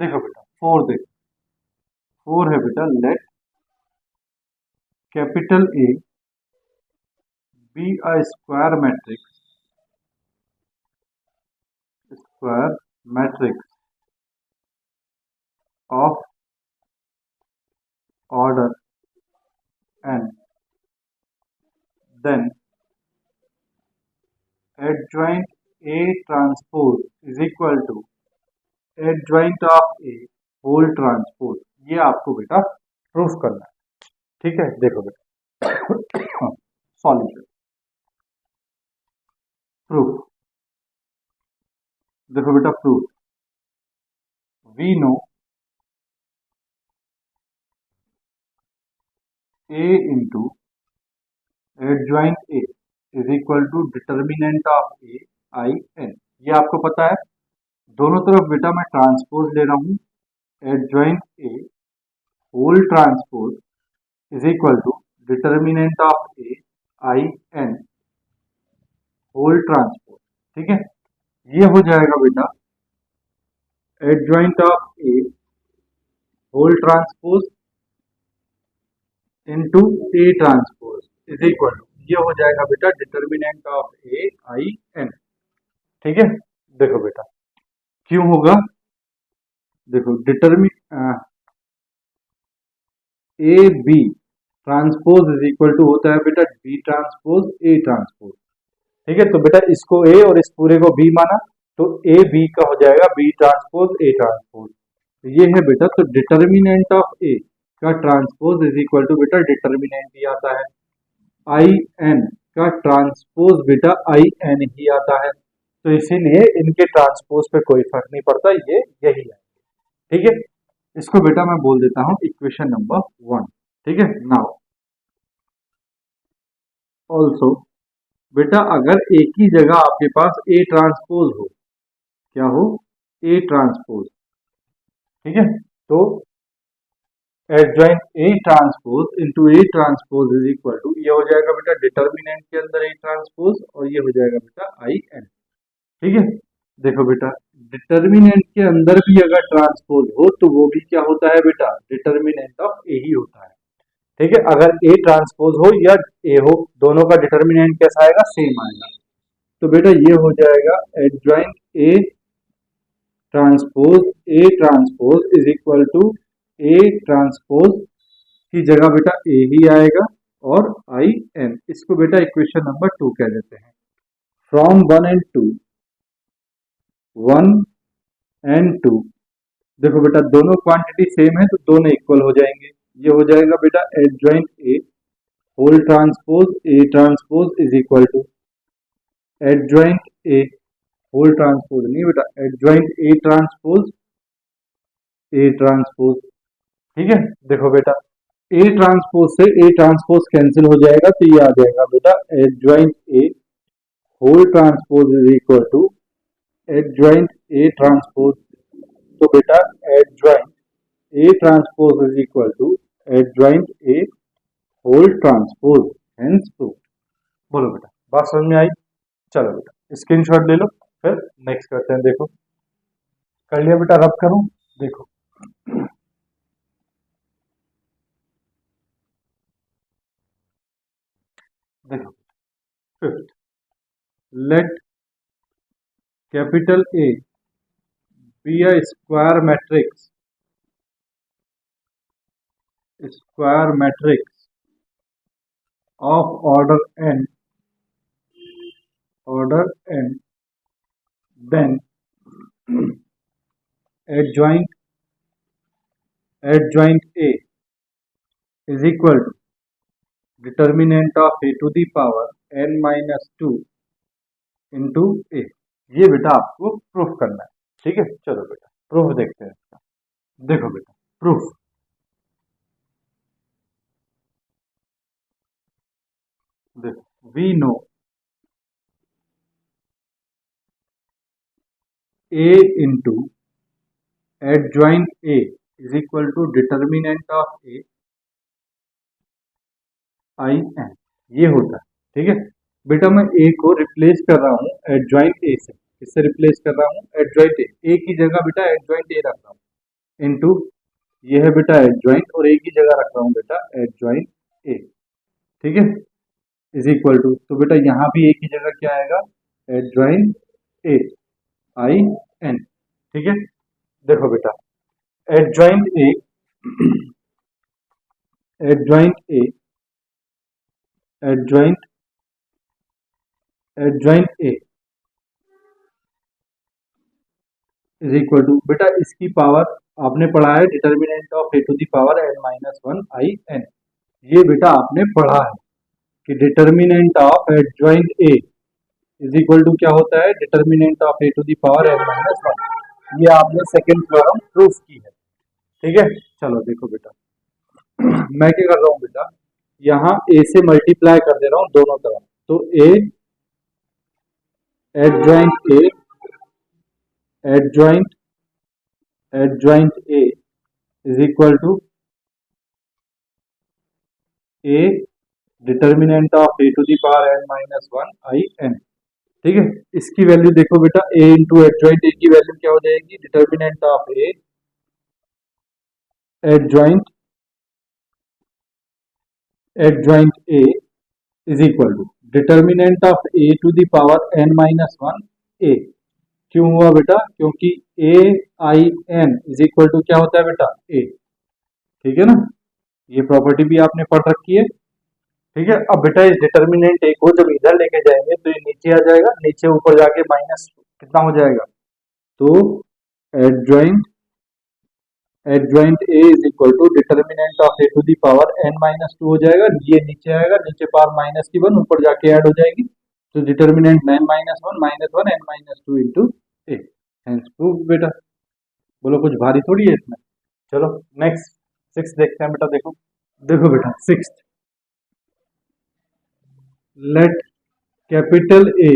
देखो बेटा 4 देखो, 4 है बेटा let capital A B a square matrix of order N, then adjoint A transpose is equal to adjoint of A whole transpose। ये आपको बेटा प्रूफ करना है। ठीक है, देखो बेटा सॉल्यूशन प्रूफ, देखो बेटा proof, we know A into adjoint A is equal to determinant of A I N. ये आपको पता है, दोनों तरफ बेटा मैं ट्रांसपोज ले रहा हूं, adjoint A whole transpose is equal to determinant of A I N whole transpose. ठीक है, ये हो जाएगा बेटा adjoint of A whole transpose into A transpose is equal to ये हो जाएगा बेटा determinant of A I N. ठीक है, देखो बेटा क्यों होगा, देखो A B transpose is equal to होता है बेटा बी ट्रांसपोज ए ट्रांसपोज। ठीक है, तो बेटा इसको ए और इस पूरे को बी माना तो ए बी का हो जाएगा बी ट्रांसपोज ए ट्रांसपोज। तो ये है बेटा, तो डिटर्मिनेंट ऑफ ए का ट्रांसपोज इज इक्वल टू बेटा डिटर्मिनेंट ही आता है, आई एन का ट्रांसपोज बेटा आई एन ही आता है। तो इसीलिए इनके ट्रांसपोज पे कोई फर्क नहीं पड़ता, ये यही है। ठीक है, इसको बेटा मैं बोल देता हूं इक्वेशन नंबर 1। ठीक है, नाउ ऑल्सो बेटा अगर एक ही जगह आपके पास ए ट्रांसपोज हो, क्या हो, ए ट्रांसपोज, ठीक है, तो adjoint A transpose into A transpose is equal to, ये हो जाएगा बेटा डिटर्मिनेंट के अंदर ए ट्रांसपोज और ये हो जाएगा बेटा आई एन। ठीक है, देखो बेटा डिटर्मिनेंट के अंदर भी अगर ट्रांसपोज हो तो वो भी क्या होता है बेटा, डिटर्मिनेंट ऑफ ए ही होता है। ठीक है, अगर ए ट्रांसपोज हो या ए हो, दोनों का डिटर्मिनेंट कैसा आएगा, सेम आएगा। तो बेटा ये हो जाएगा adjoint A transpose is equal to A transpose की जगह बेटा ए ही आएगा और आई एन, इसको बेटा इक्वेशन नंबर 2 कह देते हैं। फ्रॉम 1 एंड 2, देखो बेटा दोनों क्वांटिटी सेम है तो दोनों इक्वल हो जाएंगे। ये हो जाएगा बेटा adjoint A whole transpose A transpose is equal to adjoint A whole transpose नहीं बेटा, एडजॉइंट ए ट्रांसपोज। ठीक है, देखो बेटा ए ट्रांसपोज से ए ट्रांसपोज कैंसिल हो जाएगा तो ये आ जाएगा बेटा adjoint A whole transpose is equal to adjoint A transpose. तो बेटा adjoint A transpose is equal to adjoint A whole transpose, hence proof. बोलो बेटा बात समझ में आई? चलो बेटा स्क्रीनशॉट ले लो, फिर नेक्स्ट करते हैं। देखो कर लिया बेटा, रब करूं, देखो देखो fifth, late capital A B a square matrix of order n, then adjoint a is equal to determinant of a to the power n minus 2 into a। ये बेटा आपको प्रूफ करना है। ठीक है, चलो बेटा प्रूफ देखते हैं इसका। देखो बेटा प्रूफ, देखो we know a into adjoint a is equal to determinant of a I N, ये होता है। ठीक है बेटा, मैं ए को रिप्लेस कर रहा हूँ एडजॉइंट ए से, किससे रिप्लेस कर रहा हूँ, एडजॉइंट ए की जगह बेटा एडजॉइंट ए रख रहा हूँ इनटू, ये है बेटा एडजॉइंट और ए की जगह रख रहा हूँ बेटा एडजॉइंट ए। ठीक है, इज इक्वल टू, तो बेटा यहाँ भी ए की जगह क्या आएगा, एडजॉइंट ए आई एन। ठीक है, देखो बेटा adjoint A adjoint A adjoint A is equal to, बेटा इसकी पावर आपने पढ़ा है determinant of A to the power n minus 1 I N. ये बेटा आपने पढ़ा है कि determinant of adjoint A is equal to क्या होता है, determinant of A to the power n minus 1। ये आपने सेकेंड थ्योरम प्रूफ की है। ठीक है, चलो देखो बेटा मैं क्या कर रहा हूँ बेटा, यहाँ ए से मल्टीप्लाई कर दे रहा हूँ दोनों तरफ, तो A adjoint A adjoint A is equal to A determinant of A to the power n minus 1 I N. ठीक है, इसकी वैल्यू देखो बेटा ए इंटू एडजॉइंट ए की वैल्यू क्या हो जाएगी, determinant of A adjoint A is equal to determinant of A to the power n minus 1 A. क्यों हुआ बेटा, क्योंकि A I N is equal to क्या होता है बेटा, ए। ठीक है ना, ये प्रॉपर्टी भी आपने पढ़ रखी है। ठीक है, अब बेटा इस डिटर्मिनेंट ए को जब इधर लेके जाएंगे तो ये नीचे आ जाएगा, नीचे ऊपर जाके माइनस कितना हो जाएगा, तो adjoint A is equal to determinant of A to the power n minus 2 हो जाएगा, ये नीचे आएगा, नीचे पावर माइनस की 1 ऊपर जाके ऐड हो जाएगी, तो determinant n minus 1 n minus 2 into A, hence proof बेटा। बोलो कुछ भारी थोड़ी है इसमें। चलो नेक्स्ट 6 देखते हैं बेटा। देखो बेटा 6, late capital A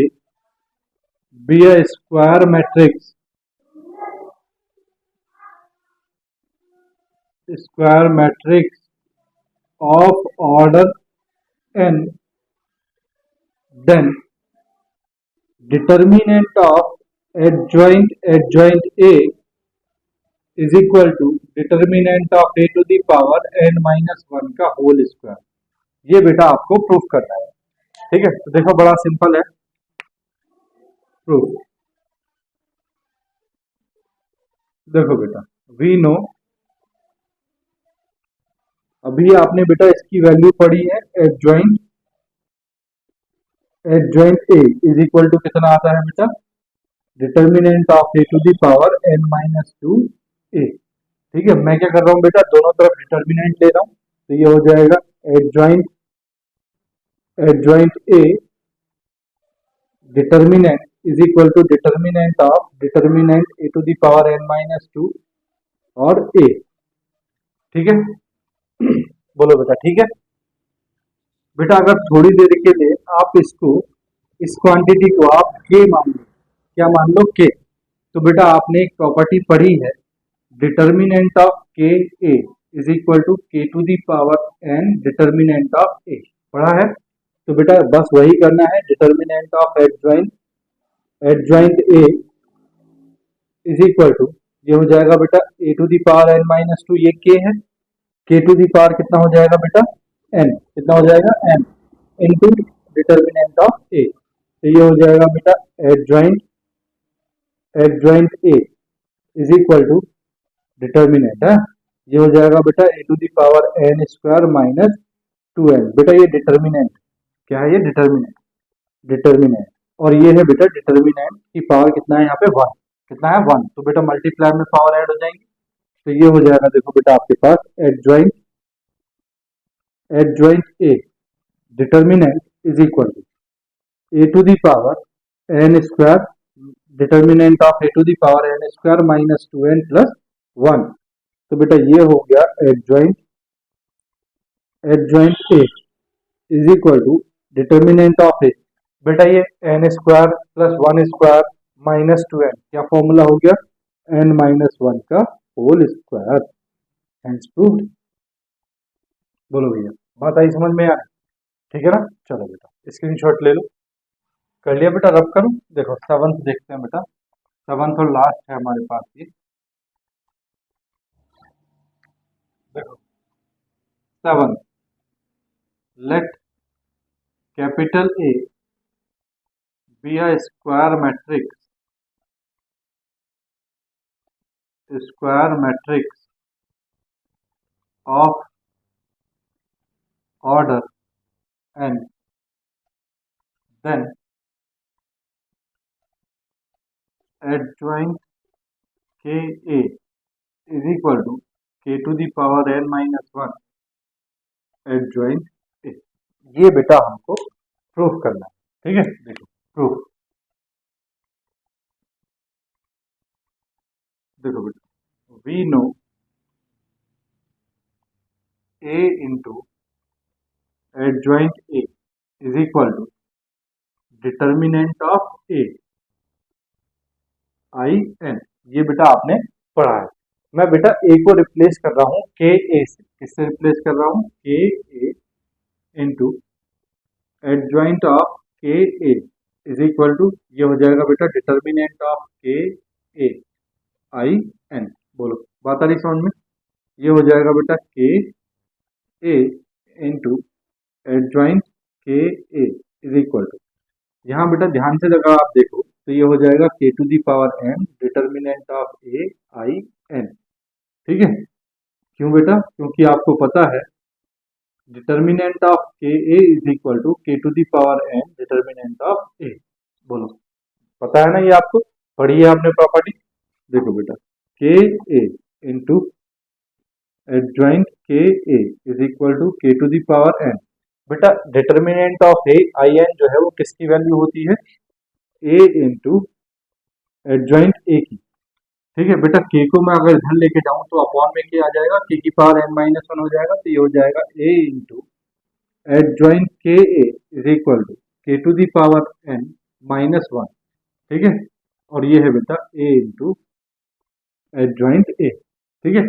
B a square matrix of order n, then determinant of adjoint A is equal to determinant of A to the power n minus 1 का होल स्क्वायर। ये बेटा आपको प्रूफ करना है। ठीक है, तो देखो बड़ा सिंपल है प्रूफ। देखो बेटा वी नो, अभी आपने बेटा इसकी वैल्यू पढ़ी है adjoint A is equal to कितना आता है बेटा, determinant of A to the power n minus 2 A. ठीक है, मैं क्या कर रहा हूँ बेटा, दोनों तरफ डिटर्मिनेंट ले रहा हूँ, तो ये हो जाएगा adjoint A determinant is equal to determinant A to the power n minus 2 और ए। ठीक है बोलो बेटा ठीक है। बेटा अगर थोड़ी देर के लिए आप इसको, इस क्वांटिटी को आप के मान लो, क्या मान लो के, तो बेटा आपने एक प्रॉपर्टी पढ़ी है determinant of K A is equal to K to the power N determinant of A, पढ़ा है। तो बेटा बस वही करना है, determinant of adjoint A is equal to, ये हो जाएगा बेटा A to the power N minus 2, ये के है, के टू दी पावर कितना हो जाएगा बेटा एन, कितना हो जाएगा N into determinant of A, तो ये हो जाएगा बेटा adjoint A is equal to determinant है, ये हो जाएगा बेटा A to the power N square minus 2n। बेटा ये डिटर्मिनेंट क्या है, ये डिटर्मिनेंट और ये है बेटा डिटर्मिनेंट की पावर कितना है यहाँ पे 1, कितना है 1, तो बेटा मल्टीप्लाई में पावर ऐड हो जाएंगे, तो ये हो जाएगा देखो बेटा आपके पास adjoint A determinant is equal to A to the power N square, determinant of A to the power N square minus 2n plus 1, तो बेटा ये हो गया adjoint A is equal to determinant of A, बेटा ये N square plus 1 square minus 2n, क्या formula हो गया n माइनस 1 का होल स्क्वायर, हेंस प्रूव्ड। बोलो भैया बात आई समझ में यार, ठीक है ना। चलो बेटा स्क्रीनशॉट ले लो, कर लिया बेटा, रब करूं, देखो 7th देखते हैं बेटा, 7th और लास्ट है हमारे पास ये, देखो 7th, late capital A B a square matrix of order n, then adjoint ka is equal to k to the power n minus 1 adjoint a। ये बेटा हमको प्रूफ करना है, ठीक है। देखो प्रूफ, देखो बेटा we know a into adjoint a is equal to determinant of a I N, ये बेटा आपने पढ़ा है। मैं बेटा a को रिप्लेस कर रहा हूँ के ए से, किससे रिप्लेस कर रहा हूँ, के ए into adjoint of K A is equal to, ये हो जाएगा बेटा determinant of K A I N. बोलो बात आ रही समझ में, ये हो जाएगा बेटा के ए into adjoint K A is equal to, यहाँ बेटा ध्यान से अगर आप देखो तो ये हो जाएगा K to the power N determinant of A I N, ठीक है। क्यों बेटा, क्योंकि आपको पता है determinant of K A is equal to K to the power N determinant of A. बोलो पता है ना, ये आपको पढ़ी है आपने प्रॉपर्टी। देखो बेटा के ए into adjoint K A is equal to K to the power N, बेटा determinant of A I N जो है वो किसकी वैल्यू होती है, ए इंटू एडजॉइंट ए की, ठीक है। बेटा के को मैं अगर इधर लेके जाऊं तो अपॉन में क्या आ जाएगा, के की पावर एन माइनस 1 हो जाएगा, तो ये हो जाएगा ए into adjoint K A is equal to k to the power n minus one, ठीक है, और ये है बेटा a इंटू एडजॉइंट a, ठीक है।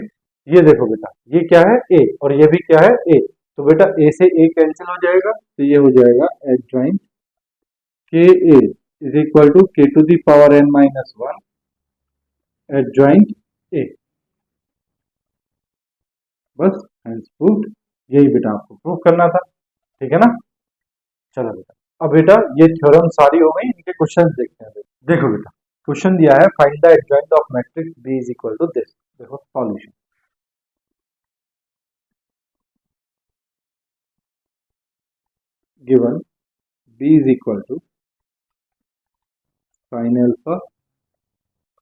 ये देखो बेटा, ये क्या है a और ये भी क्या है a, तो बेटा a से a कैंसिल हो जाएगा, तो ये हो जाएगा adjoint k a is equal to k to the power n minus one adjoint a। बस हैंस प्रूव्ड, यही बेटा आपको प्रूव करना था, ठीक है ना। चलो बेटा, अब बेटा ये थ्योरम सारी हो गई, इनके क्वेश्चन देखते हैं। देखो बेटा, क्वेश्चन दिया है find the adjoint of matrix B is equal to this. देखो solution, given B is equal to sine alpha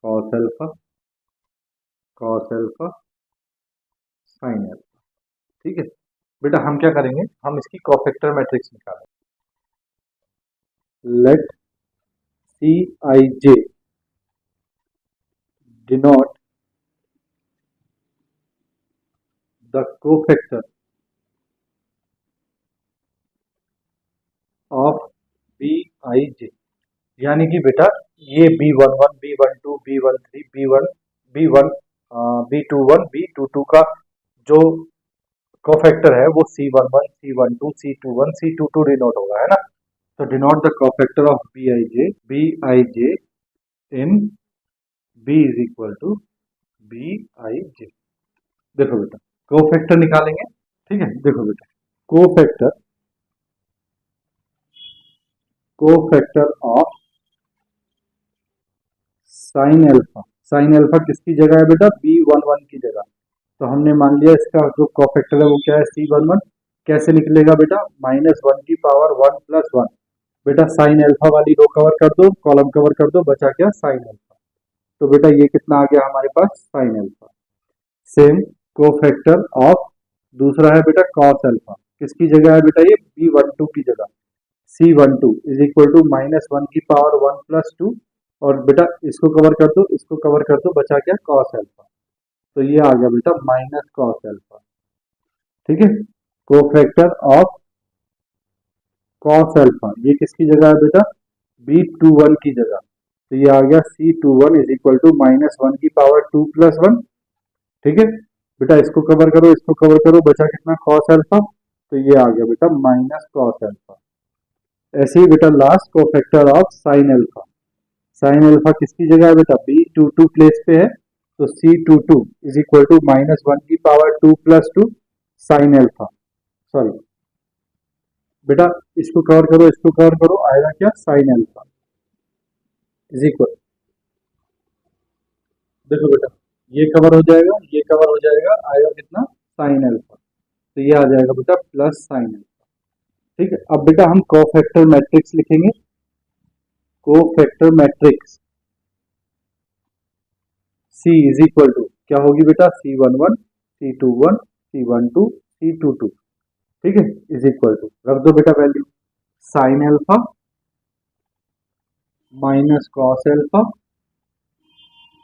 cos alpha cos alpha sine alpha, ठीक है। बेटा हम क्या करेंगे, हम इसकी कोफैक्टर मैट्रिक्स निकालेंगे। Let Cij denote the cofactor of Bij, यानी कि बेटा ये B11, B12, B13, B1, B21, B22 का जो कोफैक्टर है वो C11, C12, C21, C22 denote होगा, है ना। तो denote the cofactor of Bij in B is equal to Bij। देखो बेटा कोफैक्टर निकालेंगे, ठीक है। देखो बेटा कोफैक्टर ऑफ साइन अल्फा किसकी जगह है बेटा, B11 की जगह। तो हमने मान लिया इसका जो कोफैक्टर है वो क्या है, C11। कैसे निकलेगा बेटा, माइनस वन की पावर वन प्लस वन। बेटा साइन अल्फा वाली रो कवर कर दो, कॉलम कवर कर दो, बचा क्या साइन अल्फा। तो बेटा ये कितना आ गया हमारे पास, sine alpha. Same cofactor of दूसरा है बेटा कॉस अल्फा, किसकी जगह है बेटा, ये B12 की जगह। C12 is equal to minus one की पावर वन प्लस टू, और बेटा इसको कवर कर दो, इसको कवर कर दो, बचा क्या कॉस अल्फा। तो ये आ गया बेटा माइनस कॉस अल्फा, ठीक है। कोफैक्टर ऑफ कॉस अल्फा ये किसकी जगह है बेटा, B21 की जगह। तो ये आ गया C21 is equal to minus one की पावर टू प्लस वन, ठीक है। बेटा इसको कवर करो, इसको कवर करो, बचा कितना कॉस अल्फा। तो ये आ गया बेटा माइनस कॉस अल्फा। ऐसे ही बेटा last cofactor of sine alpha, sine alpha किसकी जगह है बेटा, B22 प्लेस पे है। तो C22 is equal to minus one की power two plus two sine alpha, sorry बेटा इसको कवर करो, इसको कवर करो, आएगा क्या साइन अल्फा इज इक्वल, देखो बेटा ये कवर हो जाएगा, ये कवर हो जाएगा, आएगा कितना साइन अल्फा। तो ये आ जाएगा बेटा प्लस साइन अल्फा, ठीक है। अब बेटा हम कोफैक्टर मैट्रिक्स लिखेंगे। Cofactor matrix C is equal to क्या होगी बेटा, C11, C21, C12, C22, ठीक है, इज इक्वल टू रख दो बेटा value, sine alpha minus cos alpha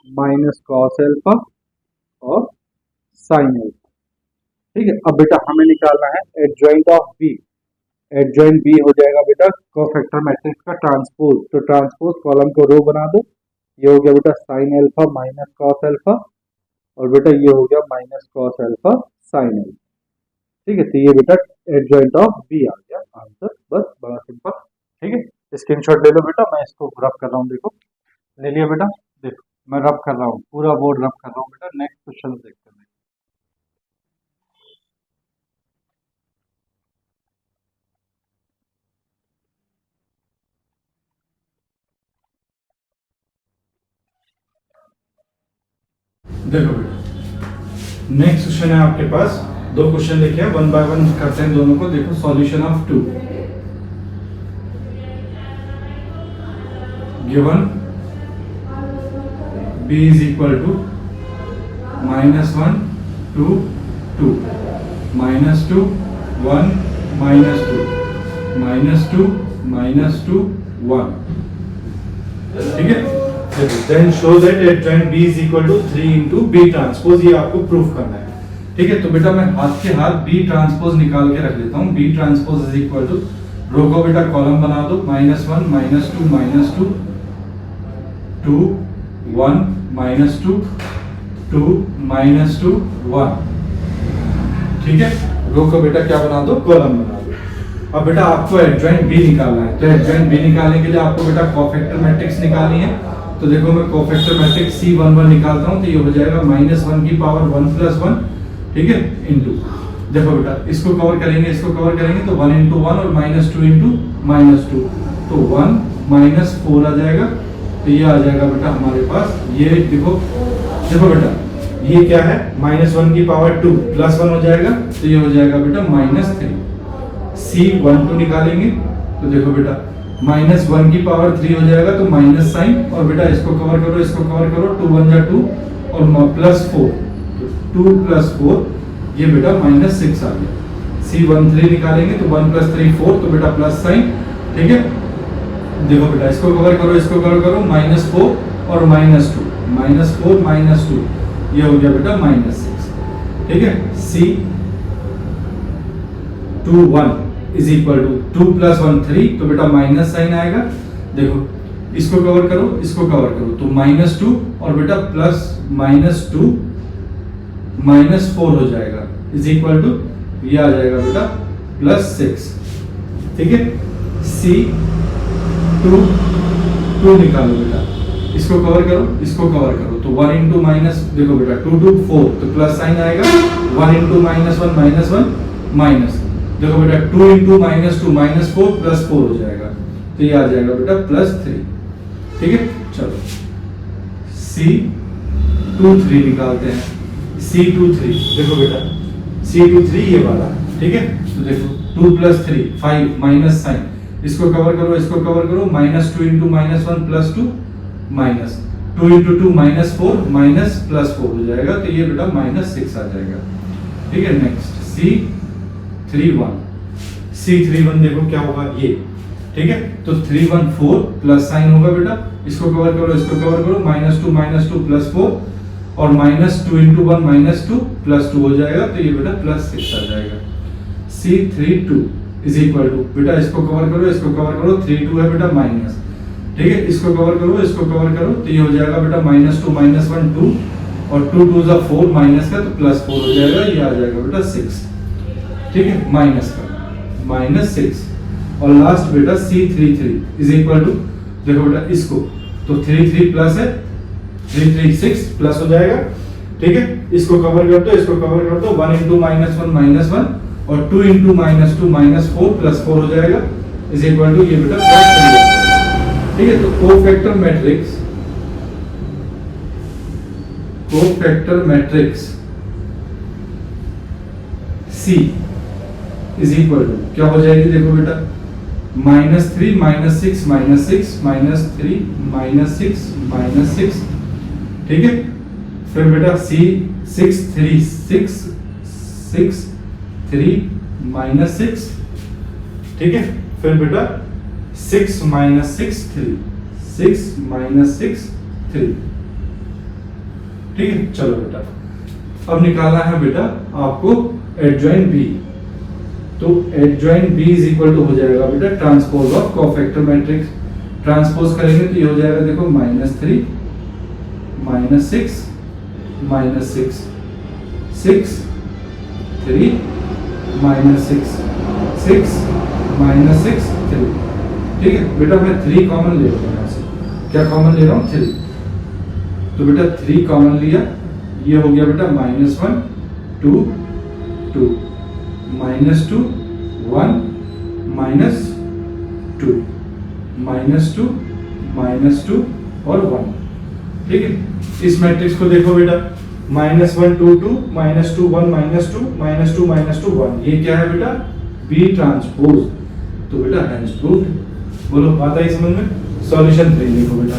minus cos alpha और साइन अल्फा, ठीक है। अब बेटा हमें निकालना है adjoint of B। Adjoint B हो जाएगा बेटा कोफैक्टर मैट्रिक्स का ट्रांसपोज। तो ट्रांसपोज कॉलम को रो बना दो, ये हो गया बेटा sine alpha minus cos alpha, और बेटा ये हो गया minus cos alpha sine alpha, ठीक है। तो ये बेटा एडजॉइंट ऑफ B आ गया आंसर, बस बड़ा सिंपल, ठीक है। स्क्रीनशॉट ले लो बेटा, मैं इसको रब कर रहा हूँ, देखो ले लिया बेटा, देखो मैं रब कर रहा हूँ, पूरा बोर्ड रब कर रहा हूँ बेटा। नेक्स्ट क्वेश्चन देखते हैं। देखो बेटा नेक्स्ट क्वेश्चन है आपके पास, दो क्वेश्चन लिखे हैं, वन बाय वन करते हैं दोनों को। देखो solution of two, given B is equal to minus one two two minus two one minus two minus two minus two one, ठीक है। Then show that adjoint B is equal to 3 into B transpose, ये आपको proof करना है, ठीक है। तो बेटा मैं हाथ के हाथ B ट्रांसपोज निकाल के रख लेता हूँ। B transpose is equal to row को बेटा कॉलम बना दो, -1 -2 -2 2 1 -2 2 -2 1। ठीक है, रो को बेटा क्या बना दो, कॉलम बना दो। अब बेटा आपको एडजॉइंट बी निकालना है, तो एडजॉइंट बी निकालने के लिए आपको बेटा कोफैक्टर मैट्रिक्स निकालनी है। तो देखो मैं कोफैक्टर मैट्रिक्स C11 निकालता हूं, तो ये हो जाएगा -1 की पावर 1 + 1, ठीक है, इनटू, देखो बेटा इसको कवर करेंगे, इसको कवर करेंगे तो 1 × 1 और -2 × -2, तो 1 - 4 आ जाएगा। तो ये आ जाएगा बेटा हमारे पास, ये देखो बेटा ये क्या है, -1 की पावर 2 + 1 हो जाएगा, तो ये हो जाएगा बेटा -3। C12 निकालेंगे तो देखो बेटा -1 की पावर 3 हो जाएगा, तो माइनस साइन, और बेटा इसको कवर करो, इसको कवर करो, 2 × 1 = 2 और +4, 2 + 4 ये बेटा -6 आ गया। C13 निकालेंगे तो 1 + 3 4, तो बेटा प्लस साइन, ठीक है। देखो बेटा इसको कवर करो, इसको कवर करो, -4 और -2, -4 -2 ये हो गया बेटा -6, ठीक है। C21 = 2 + 1 3, तो बेटा माइनस साइन आएगा। देखो इसको कवर करो, इसको कवर करो, तो -2 और बेटा प्लस -2 -4 हो जाएगा, = ये आ जाएगा बेटा +6, ठीक है। C22 निकालो बेटा, इसको कवर करो, इसको कवर करो, तो 1 × माइनस, देखो बेटा 2 2 4, तो प्लस साइन आएगा, 1 × -1 माइनस, देखो बेटा 2 × -2 -4 +4 हो जाएगा, तो ये आ जाएगा बेटा +3, ठीक है। चलो C23 निकालते हैं। C23 देखो बेटा, C23 ये वाला, ठीक है। तो देखो 2 + 3 5 माइनस साइन, इसको कवर करो, इसको कवर करो, -2 × -1 +2 माइनस 2 × 2 -4 +4 हो जाएगा, तो ये बेटा -6 आ जाएगा, ठीक है। नेक्स्ट C31 देखो क्या होगा ये, ठीक है। तो 314 प्लस साइन होगा बेटा, इसको कवर करो, इसको कवर करो, -2 -2 +4 और -2 × 1 -2 +2 हो जाएगा, तो ये बेटा +6 आ जाएगा। C32 = बेटा इसको कवर करो, इसको कवर करो, 32 है बेटा माइनस, ठीक है। इसको कवर करो, इसको कवर करो, तो ये हो जाएगा बेटा -2 -1 2 और 2 2 = 4 माइनस का, तो +4 हो जाएगा, ये आ जाएगा बेटा 6, ठीक है, माइनस का -6। और लास्ट बेटा C33 = देखो बेटा इसको, तो 33 प्लस है, 336 प्लस हो जाएगा, ठीक है। इसको कवर कर दो, इसको कवर कर दो, 1 × -1 और 2 × -2 -4 +4 हो जाएगा, ये बेटा +3, ठीक है। तो कोफैक्टर मैट्रिक्स C क्या हो जाएगी, देखो बेटा -3 -6 -6 -6 -3 -6 ठीक है। फिर बेटा C6 3 6 6 3 -6, ठीक है। फिर बेटा 6 -6 3 6 -6 3, ठीक है। चलो बेटा अब निकालना है बेटा आपको एडजॉइंट B, तो एडजॉइंट B = हो जाएगा बेटा transpose of cofactor matrix. Transpose करेंगे तो ये हो जाएगा, देखो -3 -6 -6 6 3 -6 6 -6 3, ठीक है बेटा। मैं 3 कॉमन ले रहा हूँ यहाँ से, क्या कॉमन ले रहा हूँ 3, तो बेटा 3 कॉमन लिया, ये हो गया बेटा -1 2 2 -2 1 -2 -2 और 1, ठीक है। इस मैट्रिक्स को देखो बेटा, -1 2 2 -2 1 -2 -2 -2 1, ये क्या है बेटा B ट्रांसपोज, तो बेटा हेंस प्रूव्ड। बोलो बात आई समझ में। सॉल्यूशन 3 देखो बेटा,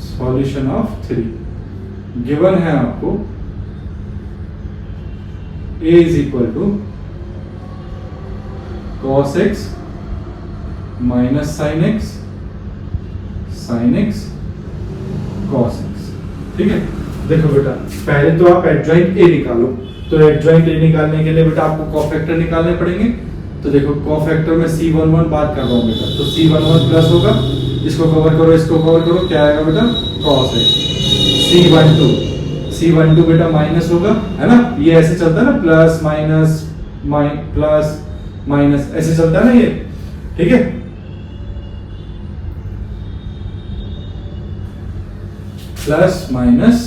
सॉल्यूशन ऑफ 3 गिवन है आपको, A = cos x minus sin x cos x, ठीक है। देखो बेटा पहले तो आप एडजॉइंट A निकालो, तो एडजॉइंट A निकालने के लिए बेटा आपको कोफैक्टर निकालने पड़ेंगे, तो देखो कोफैक्टर में C11 बात कर रहा हूँ बेटा, तो C11 प्लस होगा, इसको कवर करो, इसको कवर करो, क्या आएगा बेटा cos x। C12 बेटा माइनस होगा, है ना, ये ऐसे चलता है ना, प्लस माइनस ऐसे चलता है ना ये, ठीक है। प्लस माइनस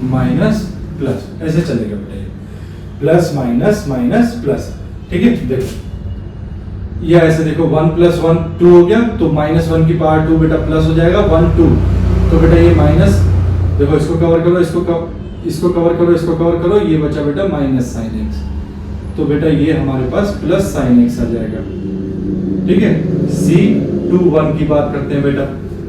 माइनस प्लस ऐसे चलेगा बेटा, ये प्लस माइनस माइनस प्लस, ठीक है। देखो ये ऐसे देखो 1 + 1 2 हो गया, तो -1 की पावर 2 बेटा प्लस हो जाएगा 1 2, तो बेटा ये माइनस, देखो इसको कवर करो, इसको कवर करो, इसको कवर करो, ये बचा बेटा माइनस साइन एक्स, तो बेटा ये हमारे पास प्लस साइन एक्स आ जाएगा, ठीक है। C21 की बात करते हैं बेटा,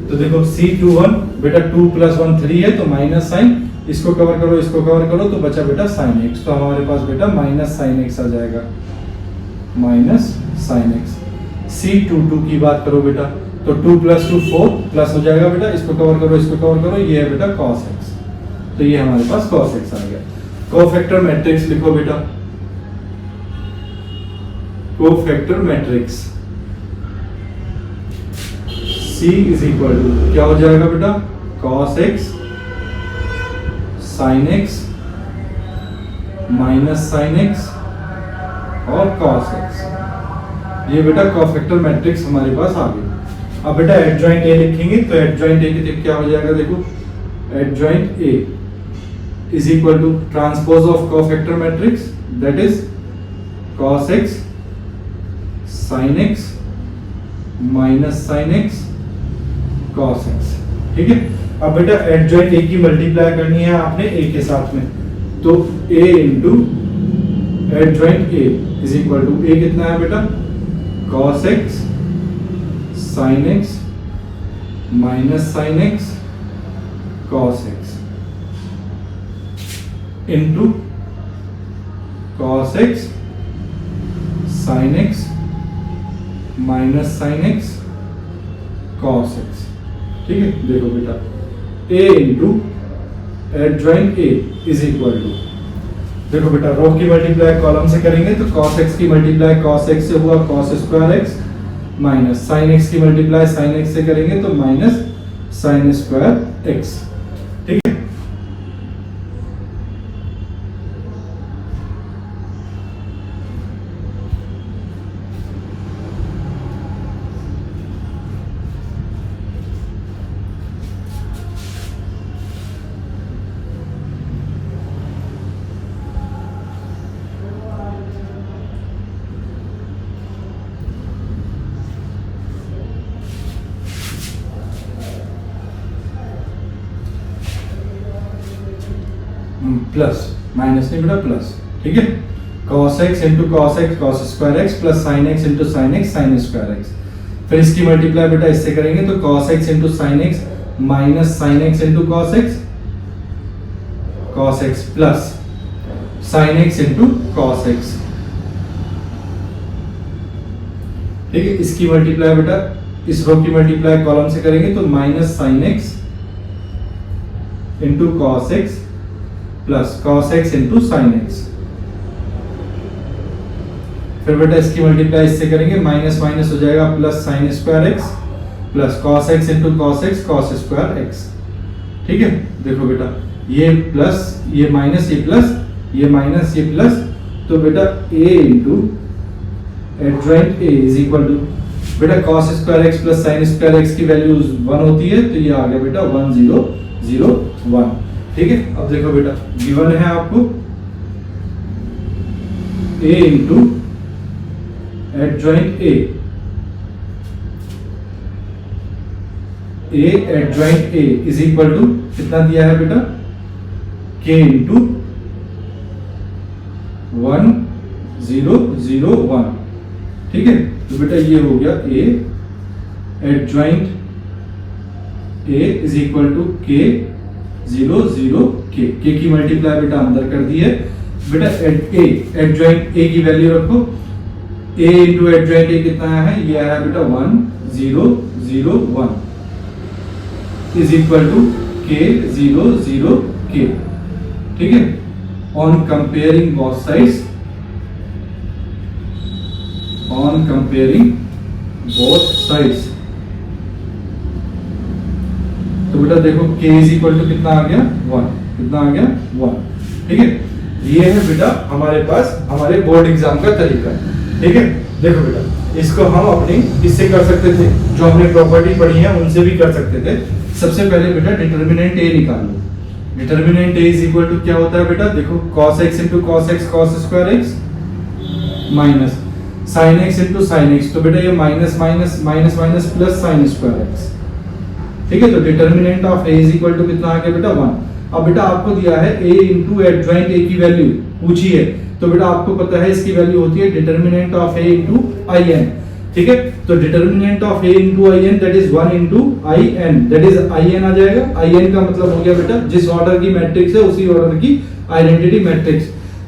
तो देखो C21 बेटा 2 + 1 3 है, तो माइनस साइन, इसको कवर करो, इसको कवर करो, तो बचा बेटा साइन एक्स, तो हमारे पास बेटा माइनस साइन एक्स आ जाएगा, माइनस साइन एक्स। C22 की बात करो बेटा, तो 2 + 2 4 प्लस हो जाएगा बेटा, इसको कवर करो, इसको कवर करो, ये है बेटा cos x, तो ये हमारे पास cos x आ गया। कोफैक्टर मैट्रिक्स लिखो बेटा, कोफैक्टर मैट्रिक्स C = क्या हो जाएगा बेटा cos x sin x minus sine x और cos x, ये बेटा कोफैक्टर मैट्रिक्स हमारे पास आ गई। अब बेटा एडजॉइंट ए लिखेंगे, तो एडजॉइंट ए की क्या हो जाएगा, देखो adjoint A = transpose of cofactor matrix, that is cos x sin x minus sine x cos x, ठीक है। अब बेटा एडजॉइंट ए की मल्टीप्लाई करनी है आपने ए के साथ में, तो a into adjoint A = a कितना है बेटा cos x sin x minus sine x cos x into cos x sin x minus sine x cos x, ठीक है। देखो बेटा a इंटू एडजॉइंट a = देखो बेटा रो की मल्टीप्लाई कॉलम से करेंगे, तो cos x की मल्टीप्लाई cos x से हुआ cos square x, minus sin x की मल्टीप्लाई sin x से करेंगे तो माइनस sin स्क्वायर x, ठीक है। प्लस माइनस नहीं बेटा प्लस, ठीक है। cos x into cos x cos square x plus sin x into sin x sin square x, फिर इसकी मल्टीप्लाई बेटा इससे करेंगे तो cos x into sin x minus sin x into cos x plus sin x into cos x, ठीक है। इसकी multiply बेटा इस रो की मल्टीप्लाई कॉलम से करेंगे तो minus sin x into cos x plus cos x into sin x, फिर बेटा इसकी मल्टीप्लाई इससे करेंगे माइनस माइनस हो जाएगा plus sin square x plus cos x into cos x cos square x, ठीक है। देखो बेटा ये प्लस ये माइनस ये प्लस ये माइनस ये प्लस, तो बेटा a इंटू एडजॉइंट a = बेटा cos square x plus sin square x की वैल्यू 1 होती है, तो ये आ गया बेटा 1 0 0 1, ठीक है। अब देखो बेटा गिवन है आपको a into adjoint a adjoint a = कितना दिया है बेटा k इंटू 1 0 0 1, ठीक है। तो बेटा ये हो गया a adjoint a = k 0 0 k की मल्टीप्लाई बेटा अंदर कर दी है बेटा। एडजॉइंट a की वैल्यू रखो, a इंटू एडजॉइंट a कितना है, ये आया बेटा 1 0 0 1 = k 0 0 k, ठीक है। On comparing both sides, on comparing both sides. तो बेटा देखो k इज इक्वल टू कितना आ गया 1, कितना आ गया 1। ठीक है, ये है बेटा हमारे पास हमारे बोर्ड एग्जाम का तरीका। ठीक है, देखो बेटा इसको हम अपनी इससे कर सकते थे, जो हमने प्रॉपर्टी पढ़ी है उनसे भी कर सकते थे। सबसे पहले बेटा डिटर्मिनेंट a निकाल लो। Determinant a is equal to क्या होता है बेटा, देखो cos x into cos x cos square x minus sin x into sin x, तो बेटा ये minus minus minus minus plus sin square x। ठीक है, तो determinant of a is equal to कितना आ गया बेटा 1। अब बेटा आपको दिया है a इंटू एडजॉइंट a की वैल्यू पूछी है, तो बेटा आपको पता है इसकी वैल्यू होती है determinant of a into I N. ठीक है, तो determinant of a into I N that is 1 into I N, that is I N आ जाएगा। आई एन का मतलब हो गया बेटा जिस ऑर्डर की मैट्रिक्स है उसी ऑर्डर की आइडेंटिटी मैट्रिक्स।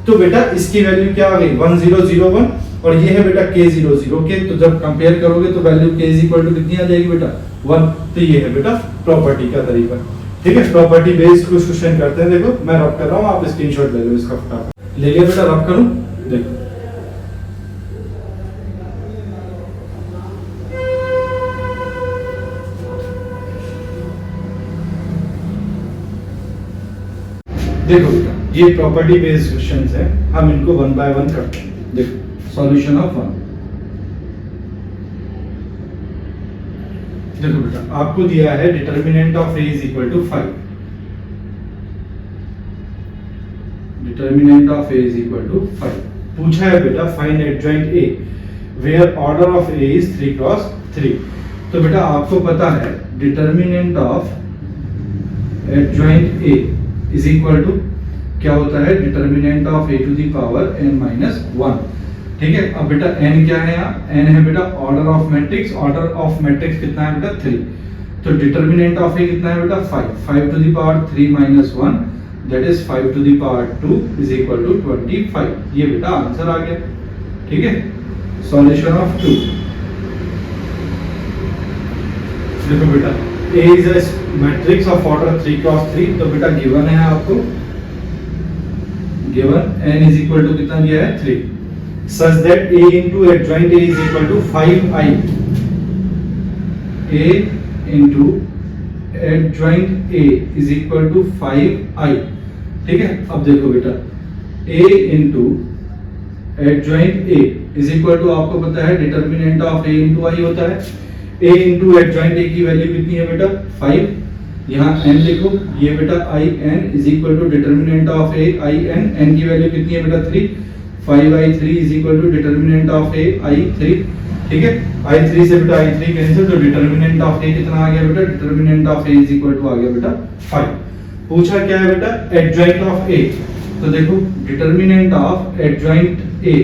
तो बेटा इसकी वैल्यू क्या आ गई 1001, और ये है बेटा k00 के, तो जब कंपेयर करोगे तो value k is equal to कितनी आ जाएगी बेटा 1। तो ये है बेटा प्रॉपर्टी का तरीका। ठीक है, प्रॉपर्टी बेस्ड कुछ क्वेश्चन करते हैं। देखो मैं रब कर रहा हूँ, आप स्क्रीनशॉट ले लो इसका, फटाफट ले लिया बेटा, रब करूँ। देखो देखो बेटा ये प्रॉपर्टी बेस्ड क्वेश्चंस है, हम इनको वन बाय वन करते हैं। देखो सॉल्यूशन ऑफ 1। देखो बेटा आपको दिया है determinant of a is equal to 5। Determinant of a is equal to 5 पूछा है बेटा find adjoint a where order of a is 3 cross 3। तो बेटा आपको पता है determinant of adjoint a is equal to क्या होता है determinant of a to the power n minus 1। ठीक है, अब बेटा n क्या है यहाँ, n है बेटा order of matrix. Order of matrix कितना है बेटा 3, तो डिटर्मिनेंट ऑफ a कितना है बेटा 5। 5 to the power 3 minus 1 that is 5 to the power 2 is equal to 25। ये बेटा आंसर आ गया। ठीक है, सॉल्यूशन ऑफ 2। देखो बेटा a is a matrix of order 3 cross 3, तो बेटा गिवन है आपको, given n is equal to कितना दिया है 3, such that a into adjoint a is equal to 5i। a into adjoint a is equal to 5i। ठीक है, अब देखो बेटा a into adjoint a is equal to आपको पता है determinant of a into i होता है। a into adjoint a की वैल्यू कितनी है बेटा 5। यहाँ n लिखो, ये बेटा i n is equal to determinant of a i n, n की वैल्यू कितनी है बेटा 3। 5i3 is equal to determinant of a i3। ठीक है, i3 से बेटा i3 कैंसिल, तो डिटर्मिनेंट ऑफ a कितना आ गया बेटा, determinant of a is equal to आ गया बेटा 5। पूछा क्या है बेटा एडजॉइंट ऑफ a, तो देखो determinant of adjoint a,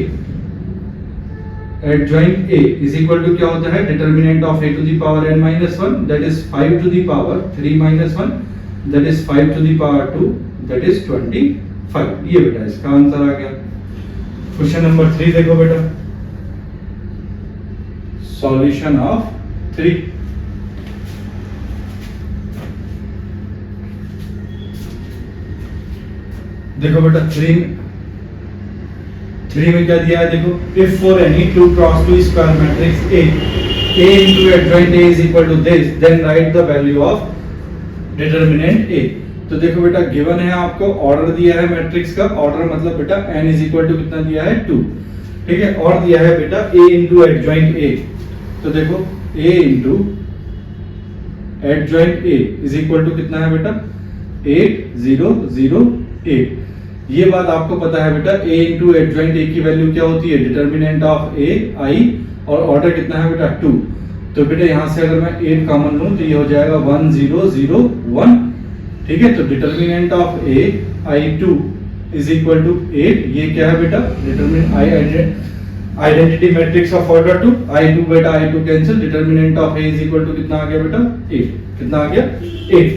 adjoint a is equal to क्या होता है determinant of a to the power n minus 1 that is 5 to the power 3 minus 1 that is 5 to the power 2 that is 25। ये बेटा इसका answer आ गया। Question number 3 देखो बेटा, solution of 3। देखो बेटा 3 में क्या दिया है, देखो if for any 2 cross 2 square matrix a into adjoint a is equal to this then write the value of determinant a। तो देखो बेटा गिवन है आपको, ऑर्डर दिया है मैट्रिक्स का, ऑर्डर मतलब बेटा n इज इक्वल टू कितना दिया है 2। ठीक है, और दिया है बेटा a इंटू एडजॉइंट a, तो देखो a into adjoint a is equal to कितना है बेटा 8008। ये बात आपको पता है बेटा a इंटू एडजॉइंट a की वैल्यू क्या होती है डिटर्मिनेंट ऑफ a i, और ऑर्डर कितना है बेटा 2। तो बेटा यहाँ से अगर मैं 8 कॉमन लूं तो ये हो जाएगा 1001। ठीक है, तो determinant of a i2 is equal to 8। ये क्या है बेटा determinant identity matrix of order 2। i2 बेटा i2 cancel, determinant of a is equal to कितना आ गया बेटा 8। कितना आ गया 8।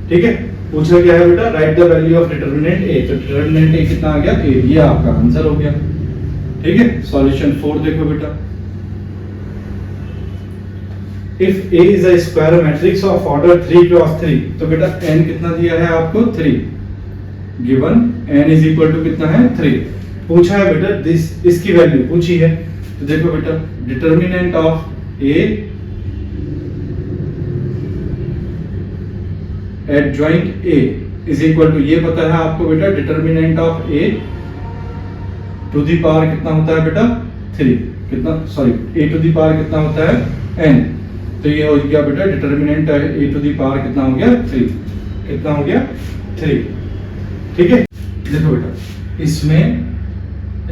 ठीक है, पूछा गया है बेटा right the value of determinant a, तो डिटर्मिनेंट a कितना आ गया 8। ये आपका आंसर हो गया। ठीक है, सॉल्यूशन 4 देखो बेटा, if a is a square matrix of order 3 cross 3, तो बेटा n कितना दिया है आपको 3। Given n is equal to कितना है 3। पूछा है बेटा दिस इसकी वैल्यू पूछी है, तो देखो बेटा determinant of a adjoint a is equal to, ये पता है आपको बेटा determinant of a to the power कितना होता है बेटा 3, कितना sorry a to the power कितना होता है n, तो ये हो गया बेटा determinant a to the power कितना हो गया 3, कितना हो गया 3। ठीक है, देखो बेटा इसमें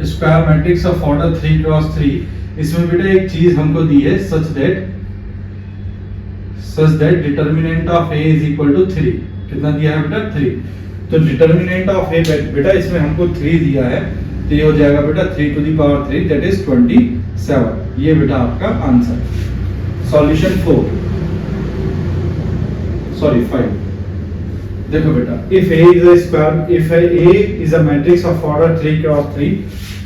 square matrix of order 3 cross 3, इसमें बेटा एक चीज हमको दी है such that determinant of a is equal to 3, कितना दिया है बेटा 3, तो डिटर्मिनेंट ऑफ a बेटा इसमें हमको 3 दिया है, तो ये हो जाएगा बेटा 3 to the power 3 that is 27। ये बेटा आपका आंसर। सॉल्यूशन 5। देखो बेटा if a is a square, if a is a matrix of order 3 cross 3,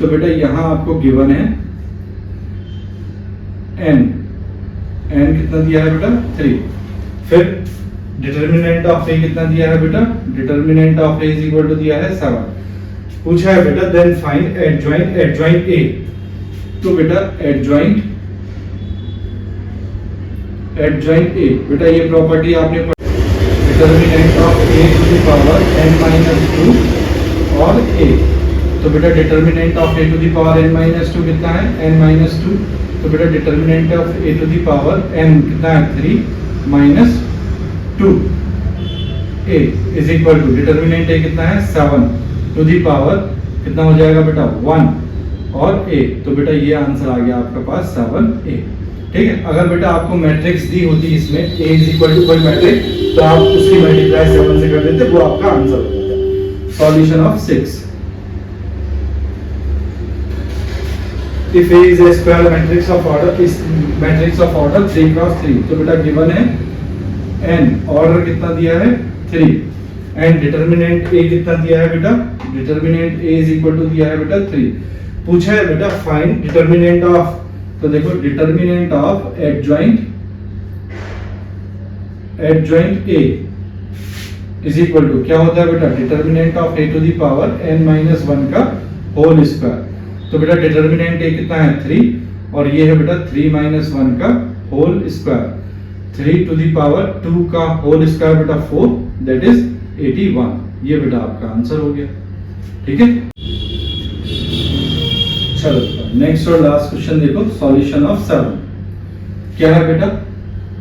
तो बेटा यहां आपको गिवन है n कितना दिया है बेटा 3, फिर डिटर्मिनेंट ऑफ a कितना दिया है बेटा, determinant of a is equal to दिया है 7। पूछा है बेटा देन फाइंड एडजॉइंट a, तो बेटा एडजॉइंट a बेटा ये प्रॉपर्टी आपने determinant of a to the power n-2 और a, तो बेटा determinant of a to the power n-2 कितना है n-2, तो बेटा determinant of a to the power n कितना है 3 minus 2 a is equal to determinant a कितना है 7 टू द पावर कितना हो जाएगा बेटा 1 और a, तो बेटा ये आंसर आ गया आपके पास 7a। ठीक है, अगर बेटा आपको मैट्रिक्स दी होती इसमें a इज इक्वल टू कोई मैट्रिक्स, तो आप उसकी मल्टीप्लाई 7 से कर देते, वो आपका आंसर हो जाता। Solution of 6। If a is a square matrix of order, इस मैट्रिक्स ऑफ ऑर्डर 3 क्रॉस 3, तो बेटा गिवन है n, ऑर्डर कितना दिया है 3, एंड डिटर्मिनेंट a कितना दिया है बेटा, determinant a is equal to दिया है बेटा 3। पूछा है बेटा फाइंड डिटर्मिनेंट ऑफ, तो देखो determinant of adjoint a is equal to क्या होता है बेटा, determinant of a to the power n-1 का होल स्क्वायर, तो बेटा डिटर्मिनेंट a कितना है 3 और ये है बेटा 3-1 का whole square, 3 to the power 2 का होल स्क्वायर बेटा 4 दैट इज 81। ये बेटा आपका आंसर हो गया। ठीक है, चलो नेक्स्ट और लास्ट क्वेश्चन देखो, सॉल्यूशन ऑफ 7। क्या है बेटा,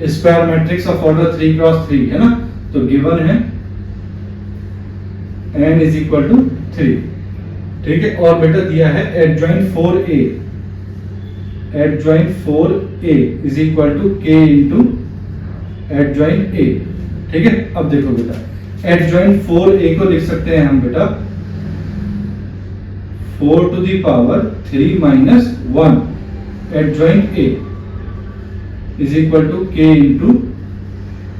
square matrix of order 3 cross 3 है ना, तो गिवन है n इज इक्वल टू 3। ठीक है, और बेटा दिया है adjoint 4a is equal to k into adjoint a। ठीक है, अब देखो बेटा एडजॉइंट 4a को लिख सकते हैं हम बेटा 4 to the power 3 minus 1 adjoint a is equal to k into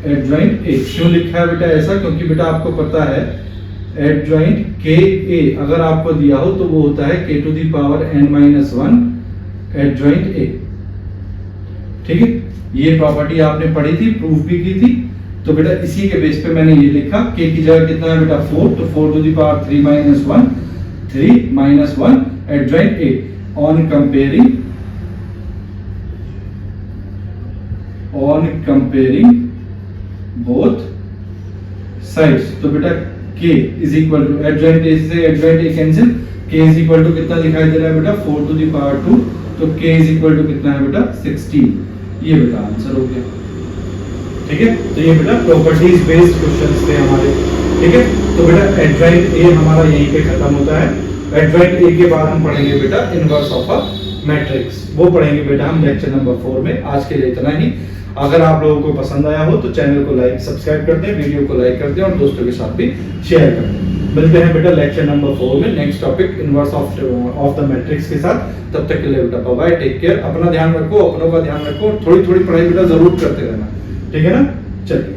adjoint a। क्यों लिखा है बेटा ऐसा, क्योंकि बेटा आपको पता है एडजॉइंट ka अगर आपको दिया हो तो वो होता है k to the power n-1 adjoint a। ठीक है, ये प्रॉपर्टी आपने पढ़ी थी, प्रूफ भी की थी, तो बेटा इसी के बेस पे मैंने ये लिखा k की जगह कितना है बेटा 4, तो 4 to the power 3 minus 1 adjoint a on comparing both sides, तो बेटा k is equal to adjoint a से adjoint a cancel, k is equal to कितना दिखाई दे रहा है बेटा 4 टू दी पावर 2, तो k इज इक्वल टू कितना है बेटा 16। ये बेटा आंसर हो गया। ठीक है, तो ये बेटा प्रॉपर्टीज बेस्ड क्वेश्चंस थे हमारे। ठीक है, तो बेटा एडजॉइंट a हमारा यहीं पे खत्म होता है। एडजॉइंट a के बाद हम पढ़ेंगे बेटा इनवर्स ऑफ अ मैट्रिक्स, वो पढ़ेंगे बेटा हम लेक्चर नंबर 4 में। आज के लिए इतना ही। अगर आप लोगों को पसंद आया हो तो चैनल को लाइक सब्सक्राइब कर दें, वीडियो को लाइक कर दें और दोस्तों के साथ भी शेयर कर दें। मिलते हैं बेटा लेक्चर नंबर 4 में, next topic inverse of the matrix के साथ। तब तक के लिए बेटा बाय बाय, टेक केयर, अपना ध्यान रखो, अपनों का ध्यान रखो, थोड़ी थोड़ी पढ़ाई बेटा जरूर करते रहना। ठीक है ना, चलिए।